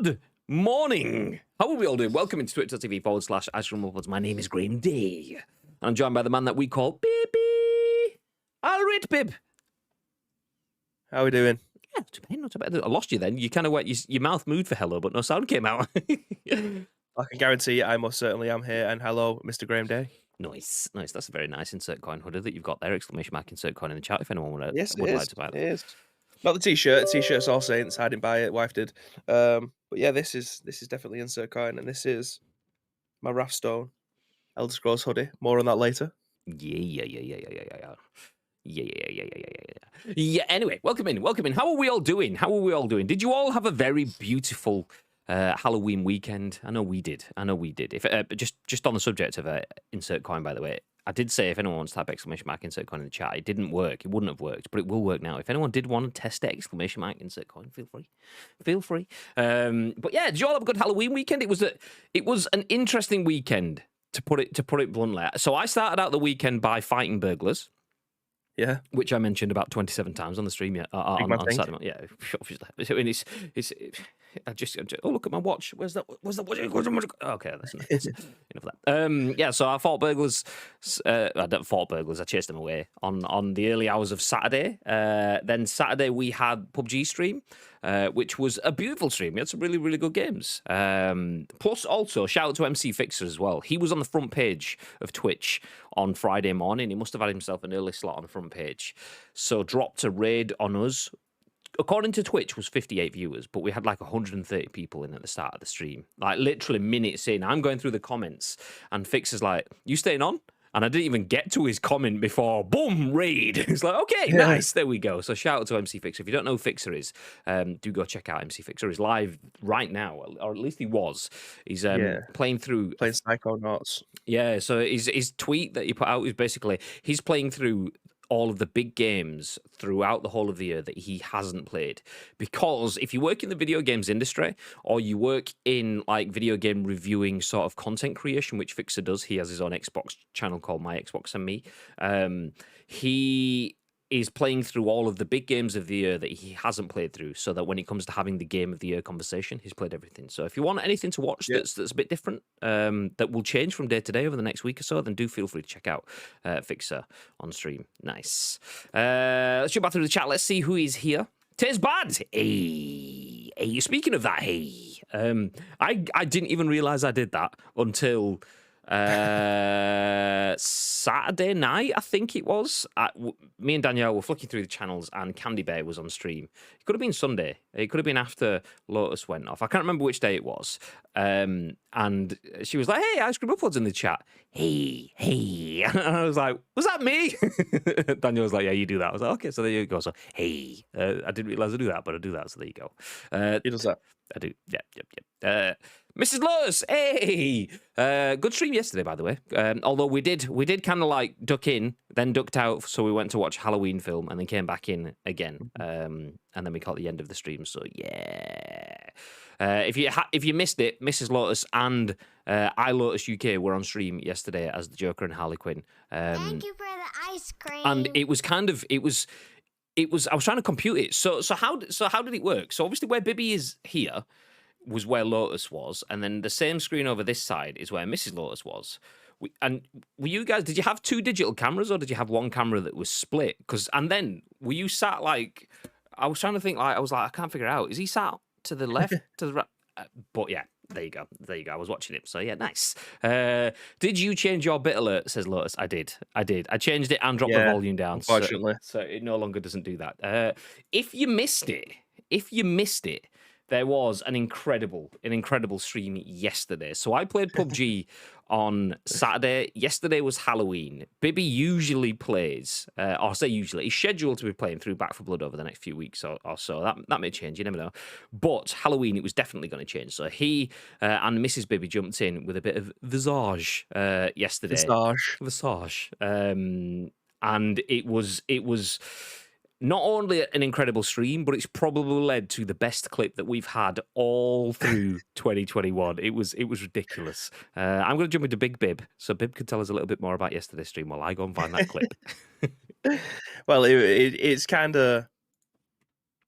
Good morning. How are we all doing? Welcome into twitch.tv/Ashram. My name is Graham Day. And I'm joined by the man that we call Bibby. All right, Bib. How are we doing? Yeah, not too bad. I lost you then. You kind of went, your mouth moved for hello, but no sound came out. I can guarantee I most certainly am here. And hello, Mr. Graham Day. Nice. That's a very nice insert coin hoodie that you've got there. Exclamation mark insert coin in the chat if anyone would Yes, like to buy that. It is. Not the t-shirt. T-shirt's All Saints. I didn't buy it. Wife did. But yeah, this is definitely insert coin, and this is my Wrathstone Elder Scrolls hoodie. More on that later. Yeah. Anyway, welcome in. How are we all doing? Did you all have a very beautiful Halloween weekend? I know we did. If just on the subject of insert coin, by the way, I did say if anyone wants to type exclamation mark insert coin in the chat, it didn't work. It wouldn't have worked, but it will work now. If anyone did want to test it, exclamation mark insert coin, feel free. But yeah, did you all have a good Halloween weekend? It was an interesting weekend to put it bluntly. So I started out the weekend by fighting burglars. Yeah, which I mentioned about 27 times on the stream. Yeah, on Saturday. Yeah, obviously. I just oh, look at my watch. Where's that? Okay, that's enough of that. Yeah, so I fought burglars. I don't fought burglars. I chased them away on the early hours of Saturday. Then Saturday we had PUBG stream, which was a beautiful stream. We had some really, really good games. Plus, also shout out to MC Fixer as well. He was on the front page of Twitch on Friday morning. He must have had himself an early slot on the front page. So dropped a raid on us. According to Twitch, was 58 viewers, but we had like 130 people in at the start of the stream. Like literally minutes in, I'm going through the comments, and Fixer's like, "You staying on?" And I didn't even get to his comment before, boom, raid. It's like, okay, nice, there we go. So shout out to MC Fixer. If you don't know who Fixer is, do go check out MC Fixer. He's live right now, or at least he was. He's playing Psychonauts. Yeah, so his tweet that he put out is basically, he's playing through all of the big games throughout the whole of the year that he hasn't played. Because if you work in the video games industry, or you work in like video game reviewing sort of content creation, which Fixer does, he has his own Xbox channel called My Xbox and Me. He is playing through all of the big games of the year that he hasn't played through, so that when it comes to having the game of the year conversation, he's played everything. So if you want anything to watch that's a bit different, that will change from day to day over the next week or so, then do feel free to check out Fixer on stream. Nice. Let's jump back through the chat. Let's see who is here. Tis bad. Hey. Speaking of that, hey. I didn't even realize I did that until Saturday night, I think it was. Me and Danielle were flicking through the channels, and Candy Bear was on stream. It could have been Sunday. It could have been after Lotus went off. I can't remember which day it was. And she was like, "Hey, Ice Cream Uploads in the chat. Hey." And I was like, "Was that me?" Danielle was like, "Yeah, you do that." I was like, "Okay, so there you go." So, hey. I didn't realize I do that, but I do that, so there you go. He does that. I do. Yep. Mrs. Lotus, hey! Good stream yesterday, by the way. Although we did kind of like duck in, then ducked out, so we went to watch Halloween film, and then came back in again. And then we caught the end of the stream. So yeah. If you missed it, Mrs. Lotus and iLotus UK were on stream yesterday as the Joker and Harley Quinn. Thank you for the ice cream. And it was I was trying to compute it. So how did it work? So obviously where Bibby is here was where Lotus was, and then the same screen over this side is where Mrs. Lotus was. Were you guys? Did you have two digital cameras, or did you have one camera that was split? And then were you sat like? I was trying to think. Like I was like, I can't figure it out. Is he sat to the left, to the right? But yeah. There you go. I was watching it. So yeah, nice. Did you change your bit alert? Says Lotus. I did. I changed it and dropped the volume down. Unfortunately. So it no longer doesn't do that. If you missed it, there was an incredible stream yesterday. So I played PUBG on Saturday. Yesterday was Halloween. Bibby usually plays, or I say usually, he's scheduled to be playing through Back for Blood over the next few weeks or so. That may change, you never know. But Halloween, it was definitely going to change. So he and Mrs. Bibby jumped in with a bit of visage yesterday. Visage. And it was not only an incredible stream, but it's probably led to the best clip that we've had all through 2021. It was ridiculous. I'm going to jump into Big Bib, so Bib can tell us a little bit more about yesterday's stream while I go and find that clip. Well, it's kind of...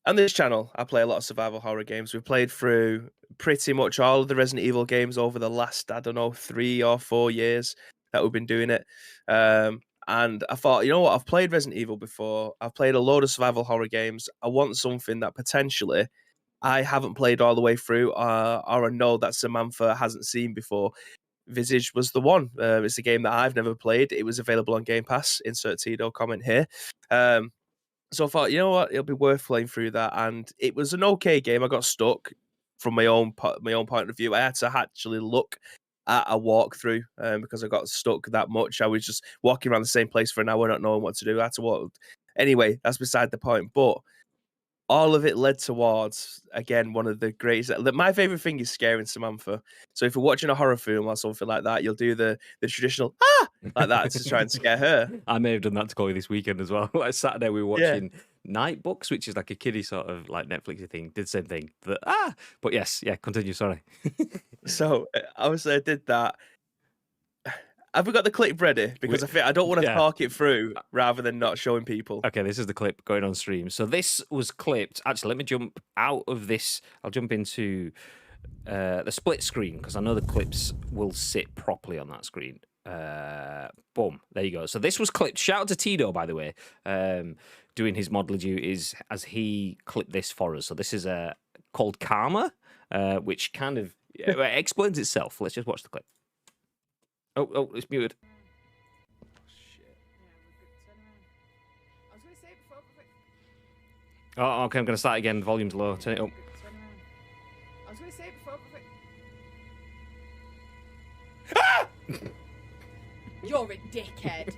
On this channel, I play a lot of survival horror games. We've played through pretty much all of the Resident Evil games over the last, I don't know, 3 or 4 years that we've been doing it. And I thought, you know what? I've played Resident Evil before. I've played a load of survival horror games. I want something that potentially I haven't played all the way through, or I know that Samantha hasn't seen before. Visage was the one. It's a game that I've never played. It was available on Game Pass. Insert Tito comment here. So I thought, you know what? It'll be worth playing through that. And it was an okay game. I got stuck from my own point of view. I had to actually look at a walkthrough because I got stuck that much. I was just walking around the same place for an hour, not knowing what to do. I had to walk. Anyway, that's beside the point. But all of it led towards, again, one of the greatest. My favorite thing is scaring Samantha. So if you're watching a horror film or something like that, you'll do the traditional like that to try and scare her. I may have done that to Chloe this weekend as well. Like Saturday, we were watching Night Books, which is like a kiddie sort of like Netflixy thing. Did the same thing. But yes, continue. Sorry. So obviously I did that. Have we got the clip ready? Because I don't want to talk it through rather than not showing people. Okay, this is the clip going on stream. So this was clipped. Actually, let me jump out of this. I'll jump into the split screen because I know the clips will sit properly on that screen. Boom. There you go. So this was clipped. Shout out to Tito, by the way, doing his modeler duties as he clipped this for us. So this is called Karma, which kind of explains itself. Let's just watch the clip. Oh, it's muted. Oh, okay, I'm going to start again. Volume's low. Turn it up. I was going to say it before. You're a dickhead.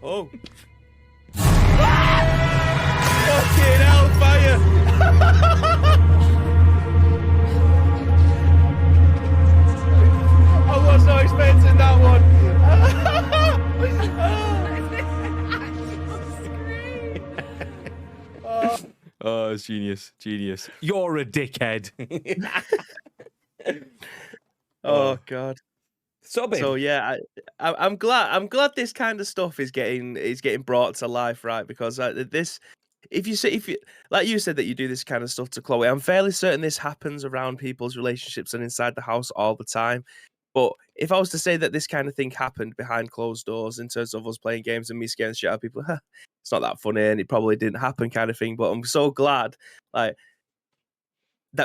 Oh. Fucking hellfire! I was not expecting that one. Oh, it's genius. You're a dickhead. Oh God. So yeah, I'm glad this kind of stuff is getting brought to life, right? Because this, if you like you said that you do this kind of stuff to Chloe, I'm fairly certain this happens around people's relationships and inside the house all the time. But if I was to say that this kind of thing happened behind closed doors in terms of us playing games and me scaring shit out of people, it's not that funny and it probably didn't happen kind of thing. But I'm so glad that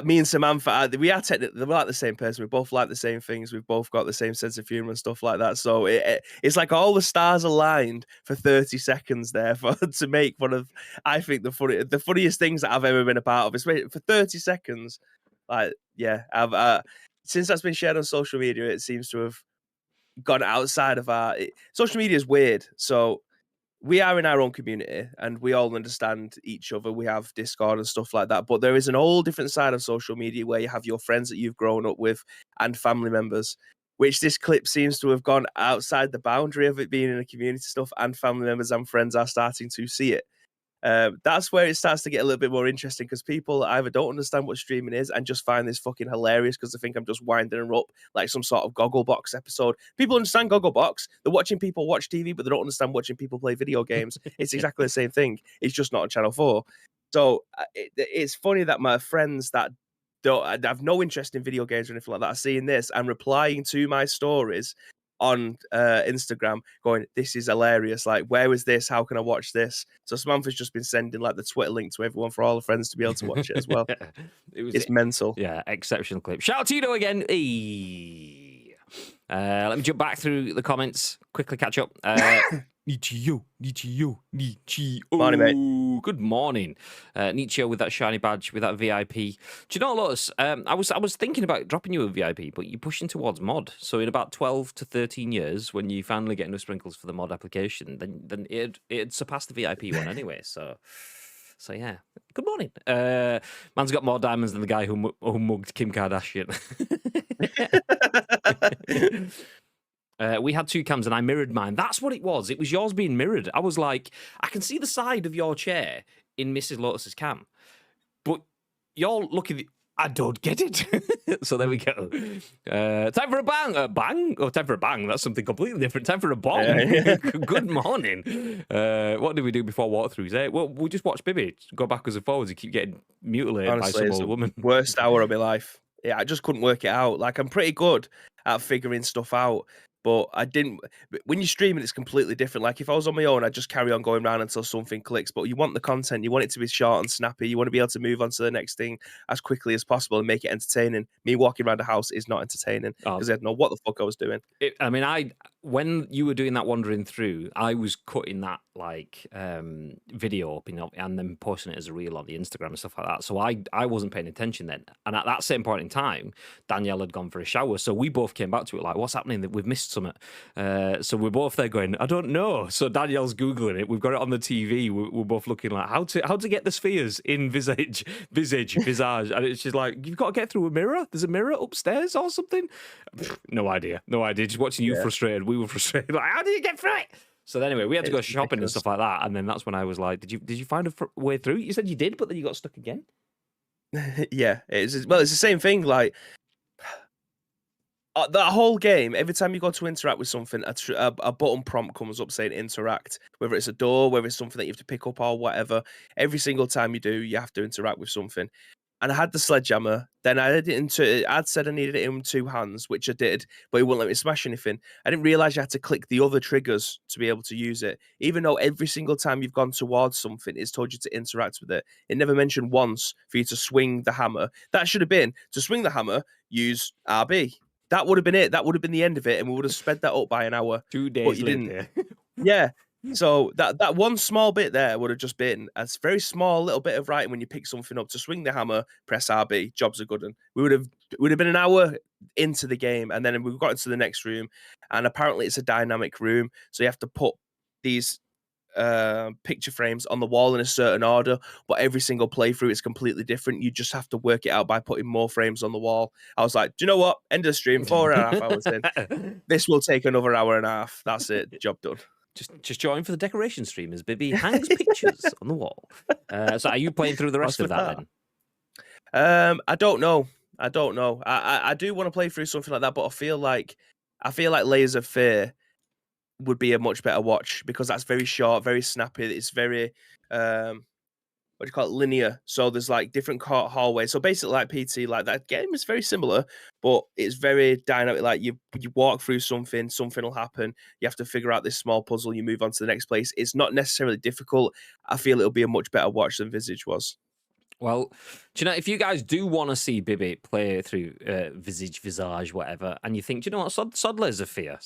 me and Samantha, we are technically like the same person. We both like the same things. We've both got the same sense of humor and stuff like that. So it's like all the stars aligned for 30 seconds there to make one of, I think, the funniest things that I've ever been a part of. It's for 30 seconds. Since that's been shared on social media, it seems to have gone outside of social media is weird. So we are in our own community and we all understand each other. We have Discord and stuff like that. But there is an whole different side of social media where you have your friends that you've grown up with and family members, which this clip seems to have gone outside the boundary of it being in a community stuff, and family members and friends are starting to see it. That's where it starts to get a little bit more interesting because people either don't understand what streaming is and just find this fucking hilarious because they think I'm just winding them up like some sort of Gogglebox episode. People understand Gogglebox. They're watching people watch TV, but they don't understand watching people play video games. It's exactly the same thing. It's just not on Channel 4. So it's funny that my friends that don't have no interest in video games or anything like that are seeing this and replying to my stories on Instagram going, this is hilarious, like where was this, how can I watch this? So Samantha's just been sending like the Twitter link to everyone for all the friends to be able to watch it as well. It's mental. Yeah, exceptional clip. Shout out to Tito again. Let me jump back through the comments, quickly catch up. Nichio. Morning, mate. Good morning. Nichio with that shiny badge, with that VIP. Do you know, Lotus, I was thinking about dropping you a VIP, but you're pushing towards mod. So in about 12 to 13 years, when you finally get into sprinkles for the mod application, then it'd surpass the VIP one anyway. So yeah. Good morning. Man's got more diamonds than the guy who mugged Kim Kardashian. We had 2 cams and I mirrored mine. That's what it was. It was yours being mirrored. I was like, I can see the side of your chair in Mrs. Lotus's cam, but you're looking. I don't get it. So there we go. Time for a bang. A bang? Oh, time for a bang. That's something completely different. Time for a bong. Yeah. Good morning. What did we do before walkthroughs? Well, we just watch Bibby go backwards and forwards and keep getting mutilated. Honestly, by some old woman. Worst hour of my life. Yeah, I just couldn't work it out. Like, I'm pretty good at figuring stuff out, but I didn't. When you stream it, it's completely different. Like, if I was on my own, I'd just carry on going around until something clicks. But you want the content, you want it to be short and snappy. You want to be able to move on to the next thing as quickly as possible and make it entertaining. Me walking around the house is not entertaining because I didn't know what the fuck I was doing. When you were doing that wandering through, I was cutting that like video up and then posting it as a reel on the Instagram and stuff like that. So I wasn't paying attention then. And at that same point in time, Danielle had gone for a shower. So we both came back to it like, what's happening? That we've missed something. So we're both there going, I don't know. So Danielle's Googling it. We've got it on the TV. We're both looking like how to get the spheres in visage. And she's like, you've got to get through a mirror. There's a mirror upstairs or something. No idea. Just watching you frustrated. We were frustrated. Like, how do you get through it? So anyway, we had to go shopping and stuff like that. And then that's when I was like, did you find a way through? You said you did, but then you got stuck again. Yeah, it's the same thing. Like that whole game, every time you go to interact with something, a button prompt comes up saying interact, whether it's a door, whether it's something that you have to pick up or whatever. Every single time you do, you have to interact with something. And I had the sledgehammer. Then I'd said I needed it in 2 hands, which I did, but it wouldn't let me smash anything. I didn't realize you had to click the other triggers to be able to use it. Even though every single time you've gone towards something, it's told you to interact with it. It never mentioned once for you to swing the hammer. That should have been, to swing the hammer, use RB. That would have been it. That would have been the end of it, and we would have sped that up by an hour. 2 days but you later. Didn't. Yeah. So that one small bit there would have just been a very small little bit of writing when you pick something up. To swing the hammer, press RB. Jobs are good. And we would have been an hour into the game, and then we got into the next room, and apparently it's a dynamic room, so you have to put these picture frames on the wall in a certain order. But every single playthrough is completely different. You just have to work it out by putting more frames on the wall. I was like, do you know what? End of the stream. 4.5 hours in. This will take another hour and a half. That's it. Job done. Just join for the decoration stream as Bibby hangs pictures on the wall. So are you playing through the rest of that then? I don't know. I do want to play through something like that, but I feel like Layers of Fear would be a much better watch because that's very short, very snappy. It's very what do you call it, linear. So there's like different hallways. So basically like PT, like that game is very similar, but it's very dynamic. Like you walk through something will happen. You have to figure out this small puzzle. You move on to the next place. It's not necessarily difficult. I feel it'll be a much better watch than Visage was. Well, do you know, if you guys do want to see Bibby play through Visage, whatever, and you think, do you know what, sod Layers of Fear.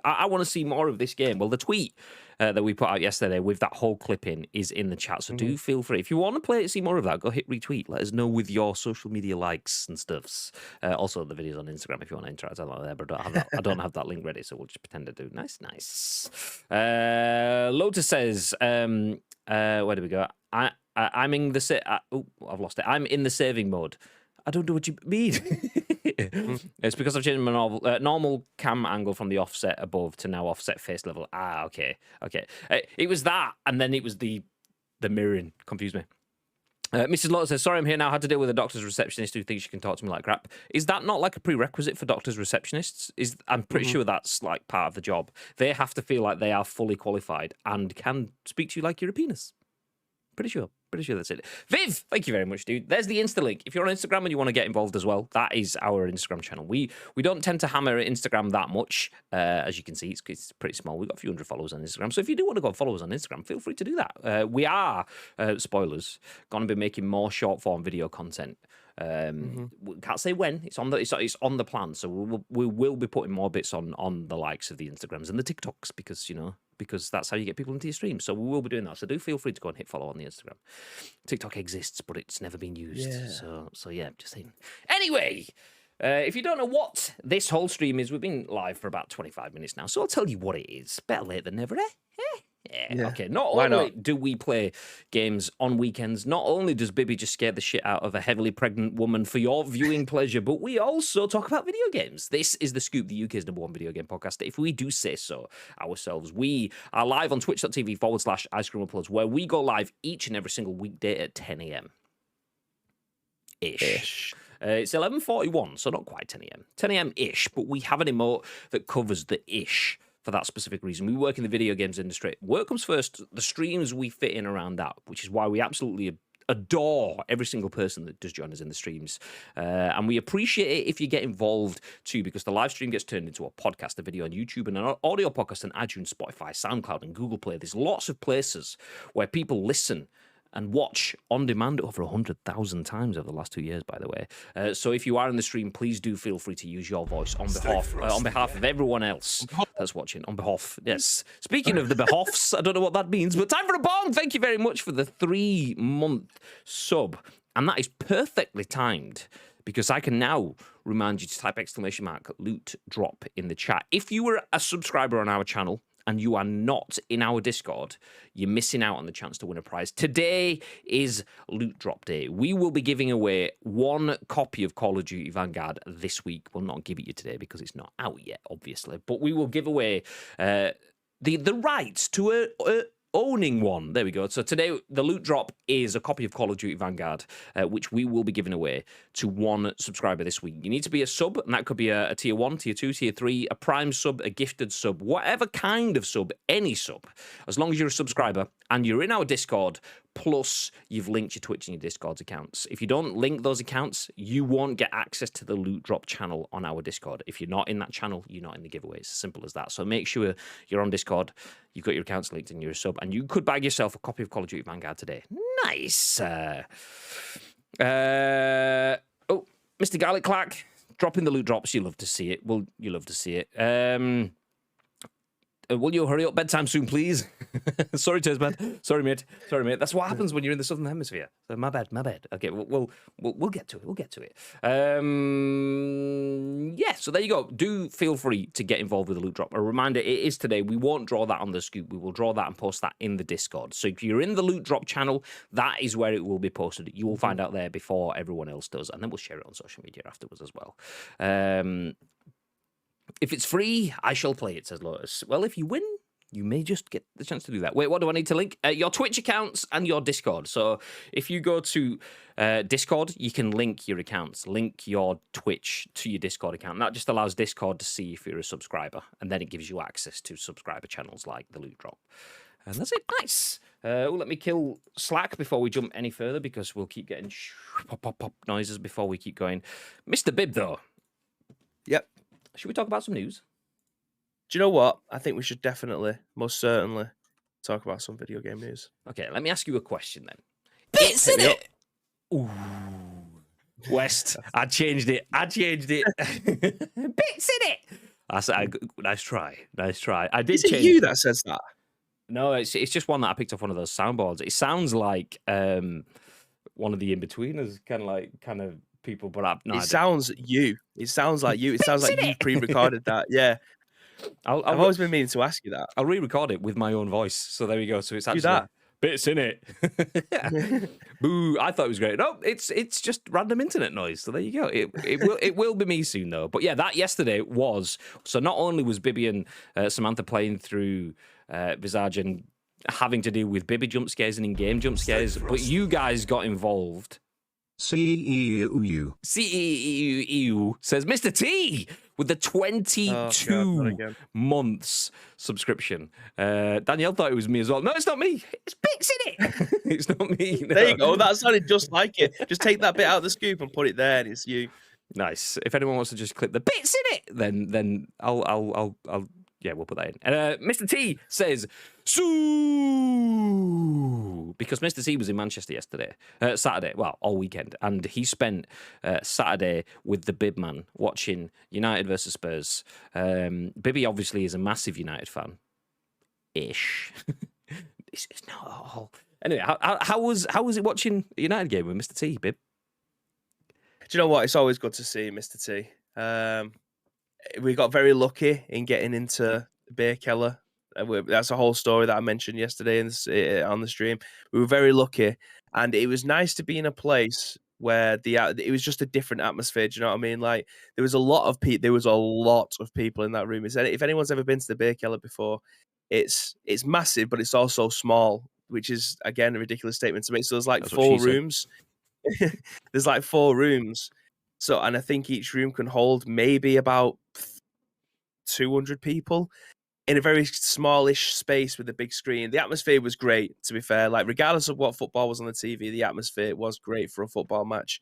I want to see more of this game. Well, the tweet that we put out yesterday with that whole clip is in the chat, so do feel free. If you want to play it, see more of that, go hit retweet. Let us know with your social media likes and stuffs. Also, the videos on Instagram if you want to interact on there, but I don't have that link ready, so we'll just pretend to do. Nice. Lotus says, where do we go? I'm in the I've lost it. I'm in the saving mode. I don't know what you mean. It's because I've changed my normal cam angle from the offset above to now offset face level. Okay. It was that, and then it was the mirroring. Confused me. Mrs. Lotte says, sorry, I'm here now. I had to deal with a doctor's receptionist who thinks she can talk to me like crap. Is that not like a prerequisite for doctor's receptionists? I'm pretty sure that's like part of the job. They have to feel like they are fully qualified and can speak to you like you're a penis. Pretty sure that's it. Viv, thank you very much, dude. There's the Insta link. If you're on Instagram and you want to get involved as well, that is our Instagram channel. We don't tend to hammer Instagram that much. As you can see, it's pretty small. We've got a few hundred followers on Instagram. So if you do want to go follow us on Instagram, feel free to do that. We are, spoilers, going to be making more short form video content. We can't say when. It's on the plan. So we will be putting more bits on the likes of the Instagrams and the TikToks because that's how you get people into your stream. So we will be doing that. So do feel free to go and hit follow on the Instagram. TikTok exists, but it's never been used. Yeah. So yeah, just saying. Anyway, if you don't know what this whole stream is, we've been live for about 25 minutes now. So I'll tell you what it is. Better late than never, Yeah. Okay, not only do we play games on weekends, not only does Bibby just scare the shit out of a heavily pregnant woman for your viewing pleasure, but we also talk about video games. This is The Scoop, the UK's #1 video game podcast. If we do say so ourselves, we are live on twitch.tv/Ice Cream Uploads, where we go live each and every single weekday at 10 a.m. Ish. It's 11:41, so not quite 10 a.m. 10 a.m.-ish, but we have an emote that covers the ish. For that specific reason. We work in the video games industry. Work comes first. The streams we fit in around that, which is why we absolutely adore every single person that does join us in the streams. And we appreciate it if you get involved too, because the live stream gets turned into a podcast, a video on YouTube, and an audio podcast on iTunes, Spotify, SoundCloud, and Google Play. There's lots of places where people listen and watch on demand over 100,000 times over the last 2 years, by the way. So if you are in the stream, please do feel free to use your voice on behalf of everyone else that's watching. On behalf, yes. Speaking of the behalfs, I don't know what that means, but time for a bong. Thank you very much for the 3-month sub, and that is perfectly timed, because I can now remind you to type !loot drop in the chat. If you were a subscriber on our channel and you are not in our Discord, you're missing out on the chance to win a prize. Today is Loot Drop Day. We will be giving away 1 copy of Call of Duty Vanguard this week. We'll not give it you today because it's not out yet, obviously, but we will give away the rights to owning one. There we go. So today, the loot drop is a copy of Call of Duty Vanguard, which we will be giving away to 1 subscriber this week. You need to be a sub, and that could be a tier 1, tier 2, tier 3, a prime sub, a gifted sub, whatever kind of sub, any sub. As long as you're a subscriber and you're in our Discord, plus you've linked your Twitch and your Discord's accounts. If you don't link those accounts, you won't get access to the loot drop channel on our Discord. If you're not in that channel, you're not in the giveaways. As simple as that. So make sure you're on Discord, you've got your accounts linked, and you're a sub, and you could bag yourself a copy of Call of Duty Vanguard today. Nice. Oh, Mr. Garlic Clack, dropping the loot drops. You love to see it. Well, you love to see it. Will you hurry up? Bedtime soon, please. Sorry, Tezbad. Sorry, mate. That's what happens when you're in the Southern Hemisphere. So my bad. Okay, we'll get to it. Yeah, so there you go. Do feel free to get involved with the loot drop. A reminder, it is today. We won't draw that on the scoop. We will draw that and post that in the Discord. So if you're in the loot drop channel, that is where it will be posted. You will find out there before everyone else does, and then we'll share it on social media afterwards as well. If it's free, I shall play it, says Lotus. Well, if you win, you may just get the chance to do that. Wait, what do I need to link? Your Twitch accounts and your Discord. So if you go to Discord, you can link your accounts, link your Twitch to your Discord account. That just allows Discord to see if you're a subscriber, and then it gives you access to subscriber channels like the Loot Drop. And that's it. Nice. Let me kill Slack before we jump any further, because we'll keep getting pop noises before we keep going. Mr. Bib, though. Yep. Should we talk about some news? Do you know what? I think we should definitely, most certainly, talk about some video game news. Okay, let me ask you a question then. Bits in it! Ooh. West, I changed it. Bits in it! I said, nice try. I did Is it change you that says that? No, it's just one that I picked off one of those soundboards. It sounds like one of the in-betweeners, kind of people, but no, it sounds you. It sounds like you. It sounds like you pre-recorded that. Yeah. I've always been meaning to ask you that. I'll re-record it with my own voice. So there we go. So it's actually bits in it. Boo! I thought it was great. No, it's just random internet noise. So there you go. It will be me soon though. But yeah, that yesterday was. So not only was Bibby and Samantha playing through Visage and having to deal with Bibby jump scares and in-game jump scares, but you guys got involved. CEU says Mr. T with the 22 months subscription. Danielle thought it was me as well. No, it's not me. It's Bits in it. It's not me. No. There you go. That sounded just like it. Just take that bit out of the scoop and put it there, and it's you. Nice. If anyone wants to just clip the bits in it, then I'll yeah, we'll put that in. And Mr. T says, Sue! Because Mr. T was in Manchester Saturday, well, all weekend. And he spent Saturday with the Bib man watching United versus Spurs. Bibby obviously is a massive United fan. Ish. It's not all. Anyway, how was it watching a United game with Mr. T, Bib? Do you know what? It's always good to see Mr. T. We got very lucky in getting into Beer Keller. That's a whole story that I mentioned yesterday on the stream. We were very lucky, and it was nice to be in a place where it was just a different atmosphere. Do you know what I mean? Like there was a lot of people in that room. If anyone's ever been to the Beer Keller before, it's massive, but it's also small, which is again a ridiculous statement to make. So there's like 4 rooms. There's like 4 rooms. So, and I think each room can hold maybe about 200 people. in a very smallish space with a big screen. The atmosphere was great, to be fair. Like, regardless of what football was on the TV, the atmosphere was great for a football match.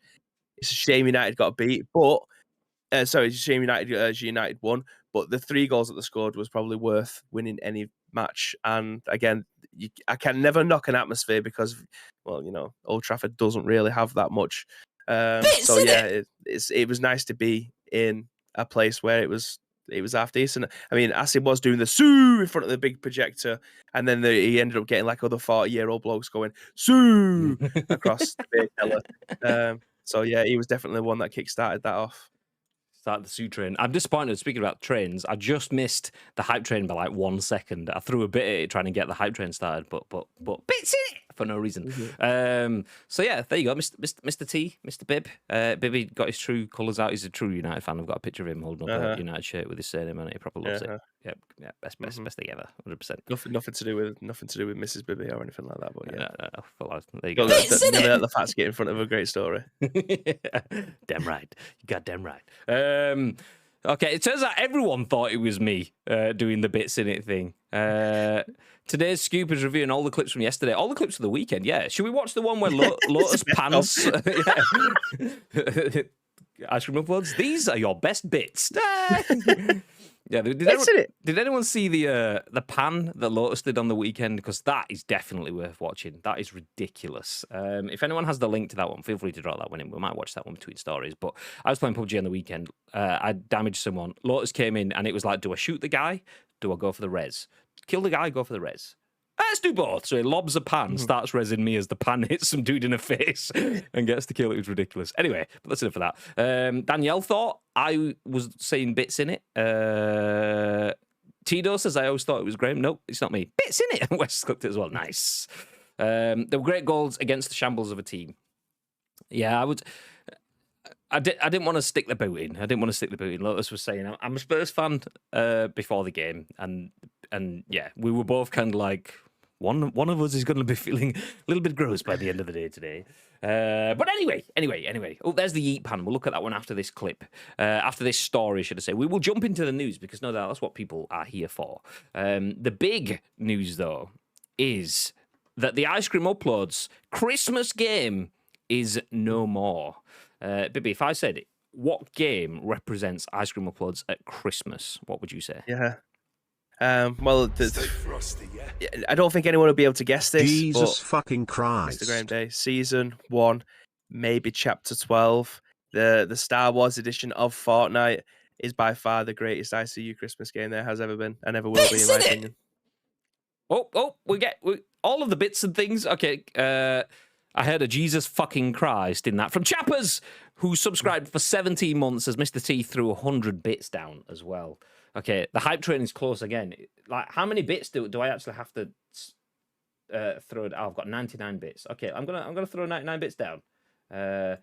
It's a shame United got beat, but it's a shame United won. But the 3 goals that they scored was probably worth winning any match. And again, I can never knock an atmosphere because, well, Old Trafford doesn't really have that much. So yeah, it was nice to be in a place where it was half decent. I mean, Acid was doing the "Sue" in front of the big projector, and then he ended up getting like other 40-year-old blokes going "Sue" across the big pillar. So yeah, he was definitely the one that kick-started that off. Start the Sue train. I'm disappointed. Speaking about trains, I just missed the hype train by like 1 second. I threw a bit at it trying to get the hype train started, but bits in it for no reason. So yeah, there you go, Mr. T, Mr. Bib. Bibby got his true colours out. He's a true United fan. I've got a picture of him holding up a United shirt with his surname on it. He probably loves it. Yeah, best thing ever, 100%. Nothing to do with Mrs. Bibby or anything like that. But yeah, no. There you go. Never let the facts get in front of a great story. Damn right, you got damn right. Okay, it turns out everyone thought it was me doing the bits in it thing. Today's scoop is reviewing all the clips from yesterday, all the clips of the weekend. Yeah, should we watch the one where Lotus pants? Ice cream uploads. These are your best bits. Yeah, did anyone see the pan that Lotus did on the weekend? Because that is definitely worth watching. That is ridiculous. If anyone has the link to that one, feel free to drop that one in. We might watch that one between stories. But I was playing PUBG on the weekend. I damaged someone. Lotus came in and it was like, do I shoot the guy? Do I go for the res? Kill the guy, go for the res. Let's do both. So he lobs a pan, starts rezzing me as the pan hits some dude in the face and gets the kill. It was ridiculous. Anyway, but that's it for that. Danielle thought I was saying bits in it. Tito says, I always thought it was Graham. Nope, it's not me. Bits in it. West clicked it as well. Nice. There were great goals against the shambles of a team. Yeah, I didn't want to stick the boot in. Lotus was saying, I'm a Spurs fan before the game. And yeah, we were both kind of like, one of us is going to be feeling a little bit gross by the end of the day today. But anyway. Oh, there's the Yeet pan. We'll look at that one after this clip. After this story, should I say. We will jump into the news because no doubt that's what people are here for. The big news, though, is that the Ice Cream Uploads Christmas game is no more. Bibby, if I said, what game represents Ice Cream Uploads at Christmas, what would you say? Yeah. Well, I don't think anyone will be able to guess this. Jesus fucking Christ. Mr. Graham Day, Season 1, maybe Chapter 12. The Star Wars edition of Fortnite is by far the greatest ICU Christmas game there has ever been and ever will be, in my opinion. Oh, we get all of the bits and things. Okay, I heard a Jesus fucking Christ in that from Chappers, who subscribed for 17 months as Mr. T threw 100 bits down as well. Okay, the hype train is close again. Like, how many bits do I actually have to throw? Oh, I've got 99 bits. Okay, I'm gonna throw 99 bits down. That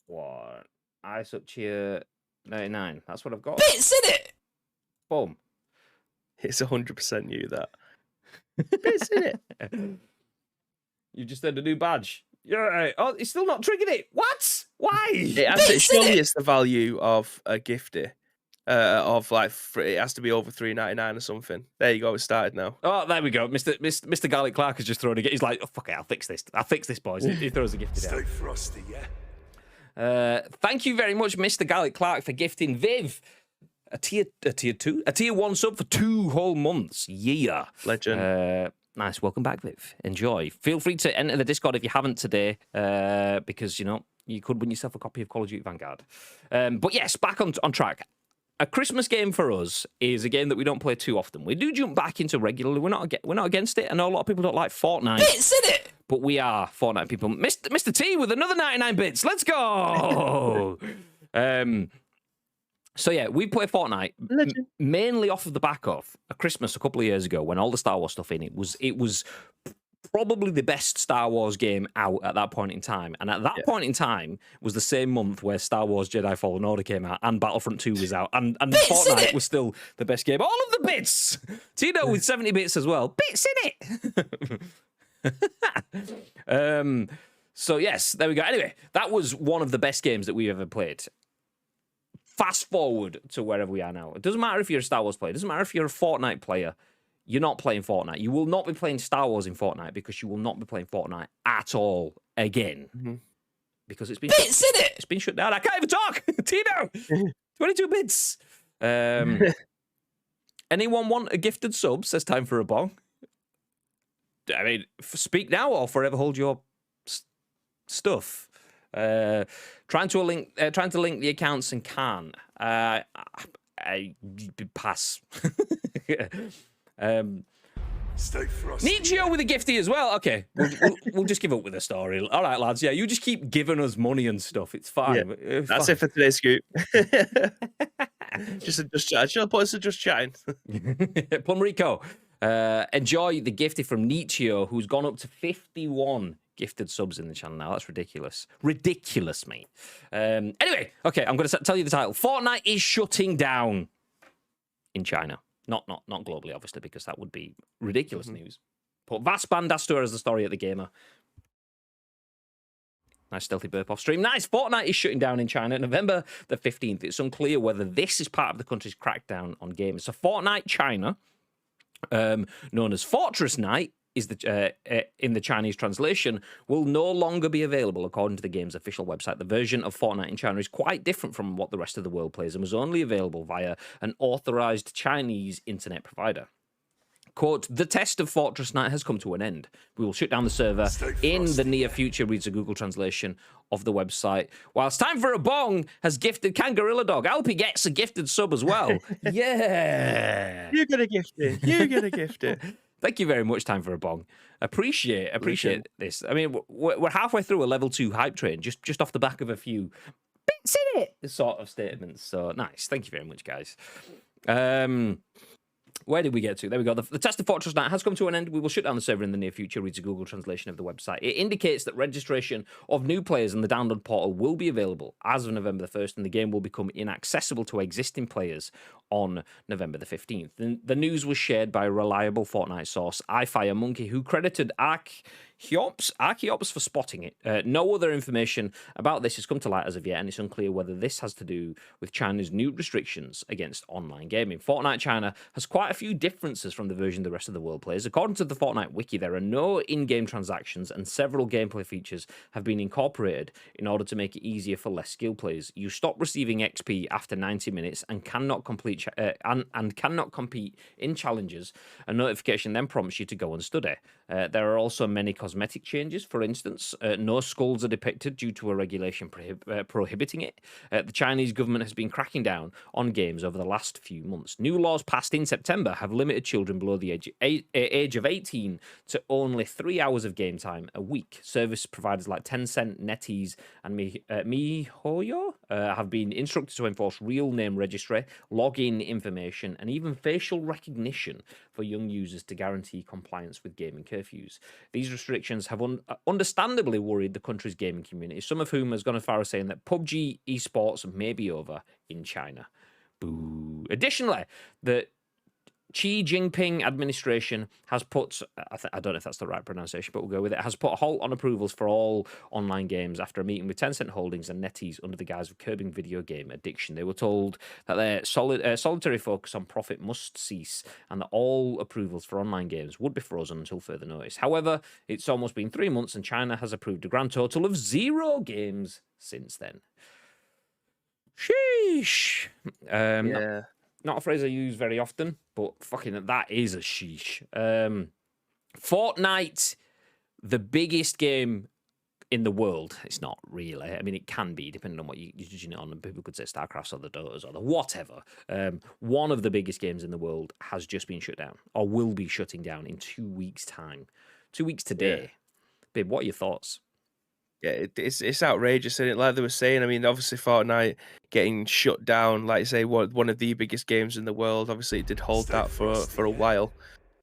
one. Ice up cheer 99. That's what I've got. Bits in it. Boom. It's 100% you, that. Bits in it. You just had a new badge. You're right. Oh, it's still not triggered it. What? Why? Surely it's the value of a gifty. Of like, it has to be over $3.99 or something. There you go. It started now. Oh, there we go. Mr. Garlic Clark has just thrown a gift. He's like, oh, fuck it, I'll fix this, boys. He throws a gifty down. Stay frosty, yeah. Thank you very much, Mr. Garlic Clark, for gifting Viv a tier 1 sub for 2 whole months. Yeah, Legend. Nice. Welcome back, Viv. Enjoy. Feel free to enter the Discord if you haven't today, because you could win yourself a copy of Call of Duty Vanguard. But yes, back on track. A Christmas game for us is a game that we don't play too often. We do jump back into regularly. We're not against it. I know a lot of people don't like Fortnite. Bits in it. But we are Fortnite people. Mr. T with another 99 bits. Let's go. So yeah, we play Fortnite mainly off of the back of a Christmas a couple of years ago when all the Star Wars stuff in it was probably the best Star Wars game out at that point in time. And at that point in time was the same month where Star Wars Jedi Fallen Order came out and Battlefront 2 was out. And Fortnite was still the best game. All of the bits! Tino with 70 bits as well. Bits in it! So yes, there we go. Anyway, that was one of the best games that we've ever played. fast forward to wherever we are now. It doesn't matter if you're a Star Wars player. It doesn't matter if you're a Fortnite player. You're not playing Fortnite. You will not be playing Star Wars in Fortnite because you will not be playing Fortnite at all again. Because it's been bits in it. It's been shut down. I can't even talk. Tino, 22 bits. Anyone want a gifted sub? Says Time for a Bong. I mean, speak now or forever hold your stuff. Trying to link the accounts and can't. I pass. Stay frosty. Nietzsche with a gifty as well. Okay, we'll just give up with the story. All right, lads. Yeah, you just keep giving us money and stuff. It's fine. Yeah, that's it for today's scoop. just chat. Shall I put us to just chatting? Plum Rico. Enjoy the gifty from Nietzsche, who's gone up to 51 gifted subs in the channel now. That's ridiculous. Ridiculous, mate. Anyway, okay, I'm going to tell you the title. Fortnite is shutting down in China. Not globally, obviously, because that would be ridiculous news. But VASPAAN DASTOOR as the story at the gamer. Nice stealthy burp off stream. Nice. Fortnite is shutting down in China November the 15th. It's unclear whether this is part of the country's crackdown on gamers. So Fortnite China, known as Fortress Night, is in the Chinese translation, will no longer be available according to the game's official website. The version of Fortnite in China is quite different from what the rest of the world plays and was only available via an authorized Chinese internet provider. Quote, the test of Fortress Night has come to an end. We will shut down the server in the near future, reads a Google translation of the website. Whilst Time for a Bong has gifted Kangarilla Dog. I hope he gets a gifted sub as well. Yeah. You're going to gift it. You're going to gift it. Thank you very much, Time for a Bong. Appreciate this. I mean, we're halfway through a level 2 hype train, just off the back of a few bits in it sort of statements. So nice. Thank you very much, guys. Where did we get to? There we go. The test of Fortress Night has come to an end. We will shut down the server in the near future, reads a Google translation of the website. It indicates that registration of new players in the download portal will be available as of November the 1st, and the game will become inaccessible to existing players on November the 15th. The news was shared by a reliable Fortnite source, iFireMonkey, who credited Archeops for spotting it. No other information about this has come to light as of yet, and it's unclear whether this has to do with China's new restrictions against online gaming. Fortnite China has quite a few differences from the version the rest of the world plays. According to the Fortnite wiki, there are no in-game transactions, and several gameplay features have been incorporated in order to make it easier for less skilled players. You stop receiving XP after 90 minutes and cannot complete cannot compete in challenges. A notification then prompts you to go and study. There are also many cosmetic changes. For instance, no skulls are depicted due to a regulation prohibiting it. The Chinese government has been cracking down on games over the last few months. New laws passed in September have limited children below the age of 18 to only 3 hours of game time a week. Service providers like Tencent, NetEase, and MiHoYo have been instructed to enforce real name registry, login information, and even facial recognition for young users to guarantee compliance with gaming curfews. These restrictions have understandably worried the country's gaming community, some of whom has gone as far as saying that PUBG esports may be over in China. Boo. Additionally, the Xi Jinping administration has put, I don't know if that's the right pronunciation, but we'll go with it, has put a halt on approvals for all online games after a meeting with Tencent Holdings and NetEase under the guise of curbing video game addiction. They were told that their solitary focus on profit must cease and that all approvals for online games would be frozen until further notice. However, it's almost been 3 months and China has approved a grand total of 0 games since then. Sheesh. Yeah. Not a phrase I use very often, but fucking that is a sheesh. Fortnite, the biggest game in the world. It's not really. I mean, it can be, depending on what you're judging it on. And people could say StarCraft or the Dotas or the whatever. One of the biggest games in the world has just been shut down, or will be shutting down in 2 weeks' time. 2 weeks today. Yeah. Babe, what are your thoughts? Yeah, it's outrageous, isn't it? Like they were saying, I mean, obviously Fortnite getting shut down, like I say, one of the biggest games in the world. Obviously, it did hold that for a while.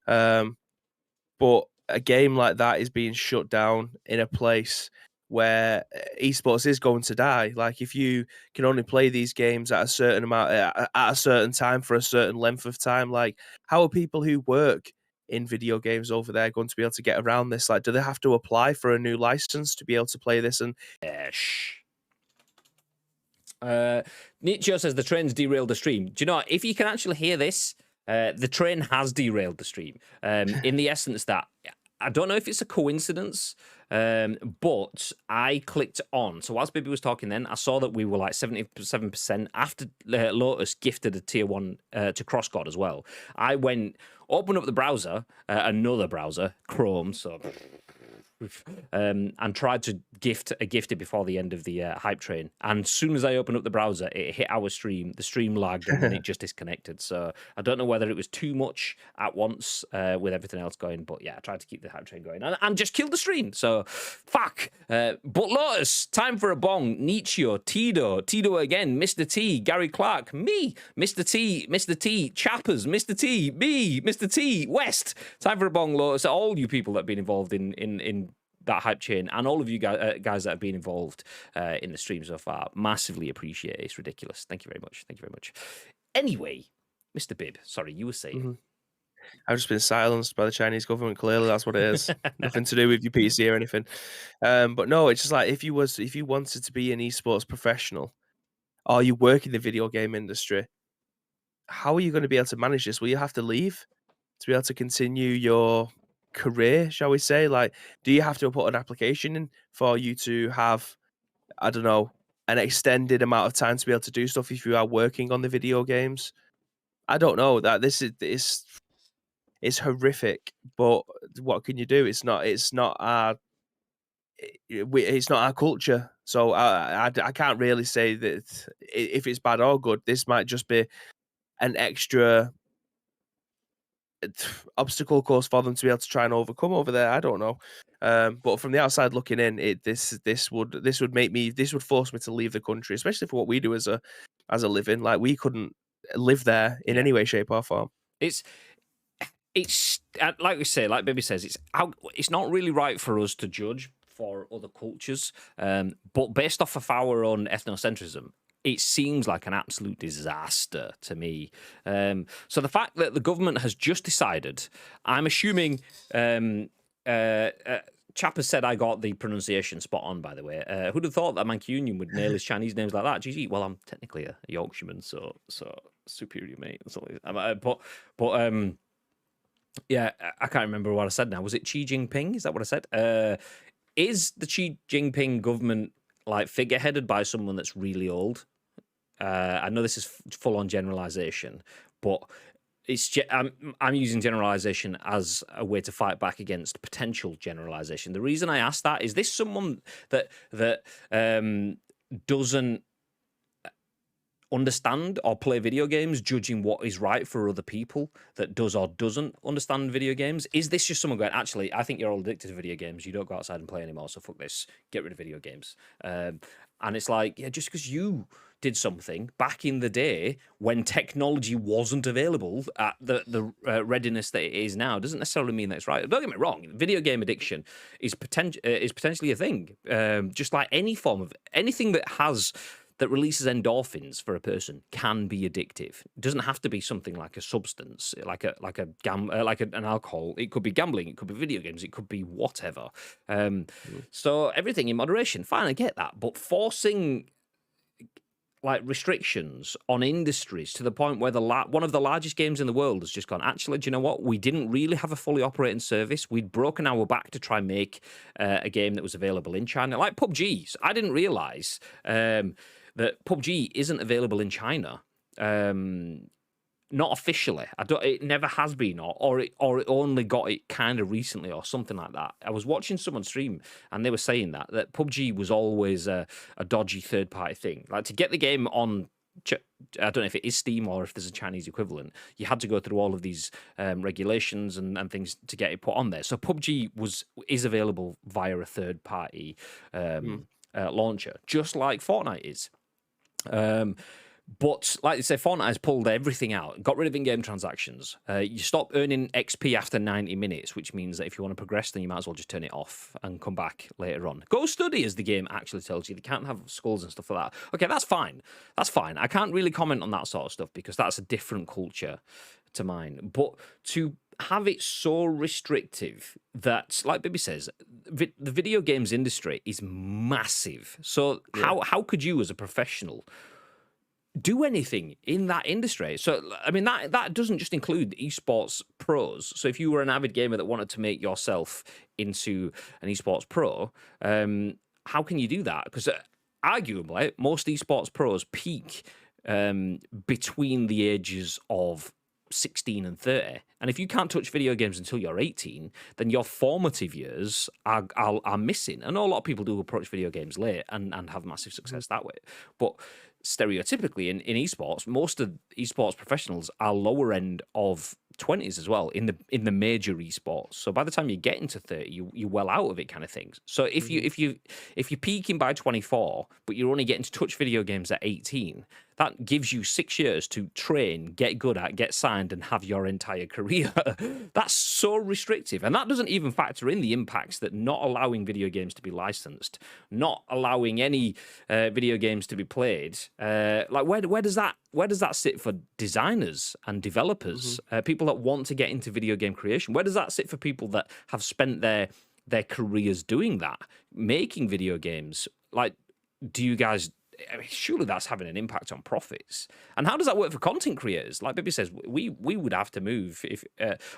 But a game like that is being shut down in a place where esports is going to die. Like if you can only play these games at a certain amount, at a certain time for a certain length of time, like how are people who work in video games over there going to be able to get around this? Like, do they have to apply for a new license to be able to play this? And Nietzsche says the train's derailed the stream. Do you know what? If you can actually hear this, the train has derailed the stream. In the essence that I don't know if it's a coincidence, but I clicked on. So whilst Bibby was talking then, I saw that we were like 77% after Lotus gifted a tier 1 to CrossGod as well. I went, opened up the browser, another browser, Chrome, so... and tried to gift a gifted before the end of the hype train. And as soon as I opened up the browser, it hit our stream. The stream lagged and then it just disconnected. So I don't know whether it was too much at once with everything else going. But yeah, I tried to keep the hype train going and just killed the stream. So fuck. But Lotus, time for a bong. Nietzsche, Tito again, Mr. T, Gary Clark, me, Mr. T, Chappers, Mr. T, me, Mr. T, West. Time for a bong, Lotus. All you people that have been involved in that hype chain, and all of you guys that have been involved in the stream so far, massively appreciate it. It's ridiculous. Thank you very much. Thank you very much. Anyway, Mr. Bib, sorry, you were saying. I've just been silenced by the Chinese government. Clearly, that's what it is. Nothing to do with your PC or anything. But no, it's just like if you wanted to be an esports professional, or you work in the video game industry, how are you going to be able to manage this? Will you have to leave to be able to continue your career, shall we say? Like, do you have to put an application in for you to have, I don't know, an extended amount of time to be able to do stuff if you are working on the video games? I don't know. That this is horrific, but what can you do? It's not our culture. So I can't really say that if it's bad or good. This might just be an extra obstacle course for them to be able to try and overcome over there. I don't know, but from the outside looking in, this would force me to leave the country, especially for what we do as a living. Like, we couldn't live there in any way, shape, or form. It's like we say, like Baby says, it's not really right for us to judge for other cultures, but based off of our own ethnocentrism, it seems like an absolute disaster to me. So the fact that the government has just decided, I'm assuming, Chapper said I got the pronunciation spot on, by the way. Who'd have thought that Mancunian would nail his Chinese names like that? GG. Well, I'm technically a Yorkshireman, so superior, mate. Yeah, I can't remember what I said now. Was it Xi Jinping? Is that what I said? Is the Xi Jinping government like figureheaded by someone that's really old? I know this is full-on generalization, but I'm using generalization as a way to fight back against potential generalization. The reason I ask that is this someone that doesn't understand or play video games, judging what is right for other people, that does or doesn't understand video games? Is this just someone going, actually, I think you're all addicted to video games, you don't go outside and play anymore, so fuck this, get rid of video games? And it's like, yeah, just because you did something back in the day when technology wasn't available at the readiness that it is now doesn't necessarily mean that it's right. Don't get me wrong, video game addiction is potentially a thing, just like any form of anything that releases endorphins for a person can be addictive. It doesn't have to be something like a substance, like an alcohol. It could be gambling, it could be video games, it could be whatever. So everything in moderation. Fine, I get that, but forcing like restrictions on industries to the point where one of the largest games in the world has just gone, actually, do you know what? We didn't really have a fully operating service. We'd broken our back to try and make a game that was available in China, like PUBG. I didn't realize that PUBG isn't available in China. Not officially. It never has been, or it only got it kind of recently, or something like that. I was watching someone stream, and they were saying that PUBG was always a dodgy third-party thing. Like, to get the game on, I don't know if it is Steam or if there's a Chinese equivalent, you had to go through all of these regulations and things to get it put on there. So PUBG is available via a third-party launcher, just like Fortnite is. But like I say, Fortnite has pulled everything out, got rid of in-game transactions. You stop earning XP after 90 minutes, which means that if you want to progress, then you might as well just turn it off and come back later on. Go study, as the game actually tells you. They can't have skulls and stuff like that. Okay, that's fine. That's fine. I can't really comment on that sort of stuff because that's a different culture to mine. But to have it so restrictive that, like Bibi says, the video games industry is massive. So how could you, as a professional, do anything in that industry. So, I mean, that doesn't just include esports pros. So if you were an avid gamer that wanted to make yourself into an esports pro, how can you do that? Because arguably, most esports pros peak between the ages of 16 and 30. And if you can't touch video games until you're 18, then your formative years are missing. I know a lot of people do approach video games late and have massive success that way. But stereotypically in esports, most of esports professionals are lower end of 20s as well in the major esports. So by the time you get into 30, you're well out of it, kind of things. So if you're peaking by 24, but you're only getting to touch video games at 18, that gives you 6 years to train, get good at, get signed, and have your entire career. That's so restrictive. And that doesn't even factor in the impacts that not allowing video games to be licensed, not allowing any video games to be played. Like where does that sit for designers and developers, people that want to get into video game creation? Where does that sit for people that have spent their careers doing that, making video games? Like, do you guys... I mean, surely that's having an impact on profits. And how does that work for content creators? Like Bibi says, we would have to move if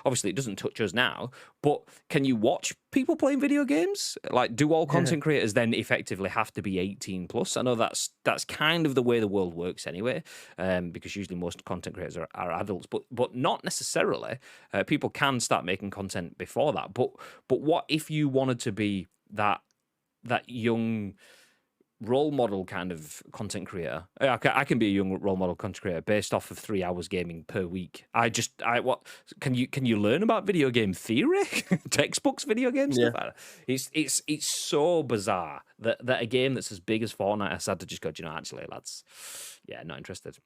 obviously it doesn't touch us now, but can you watch people playing video games? Like, do all content creators then effectively have to be 18 plus? I know that's kind of the way the world works anyway, because usually most content creators are adults, but not necessarily. People can start making content before that. But what if you wanted to be that young role model kind of content creator? I can be a young role model content creator based off of 3 hours gaming per week. What can you learn about video game theory, textbooks, video game stuff? It's so bizarre that a game that's as big as Fortnite has had to just go, you know, actually, lads, not interested.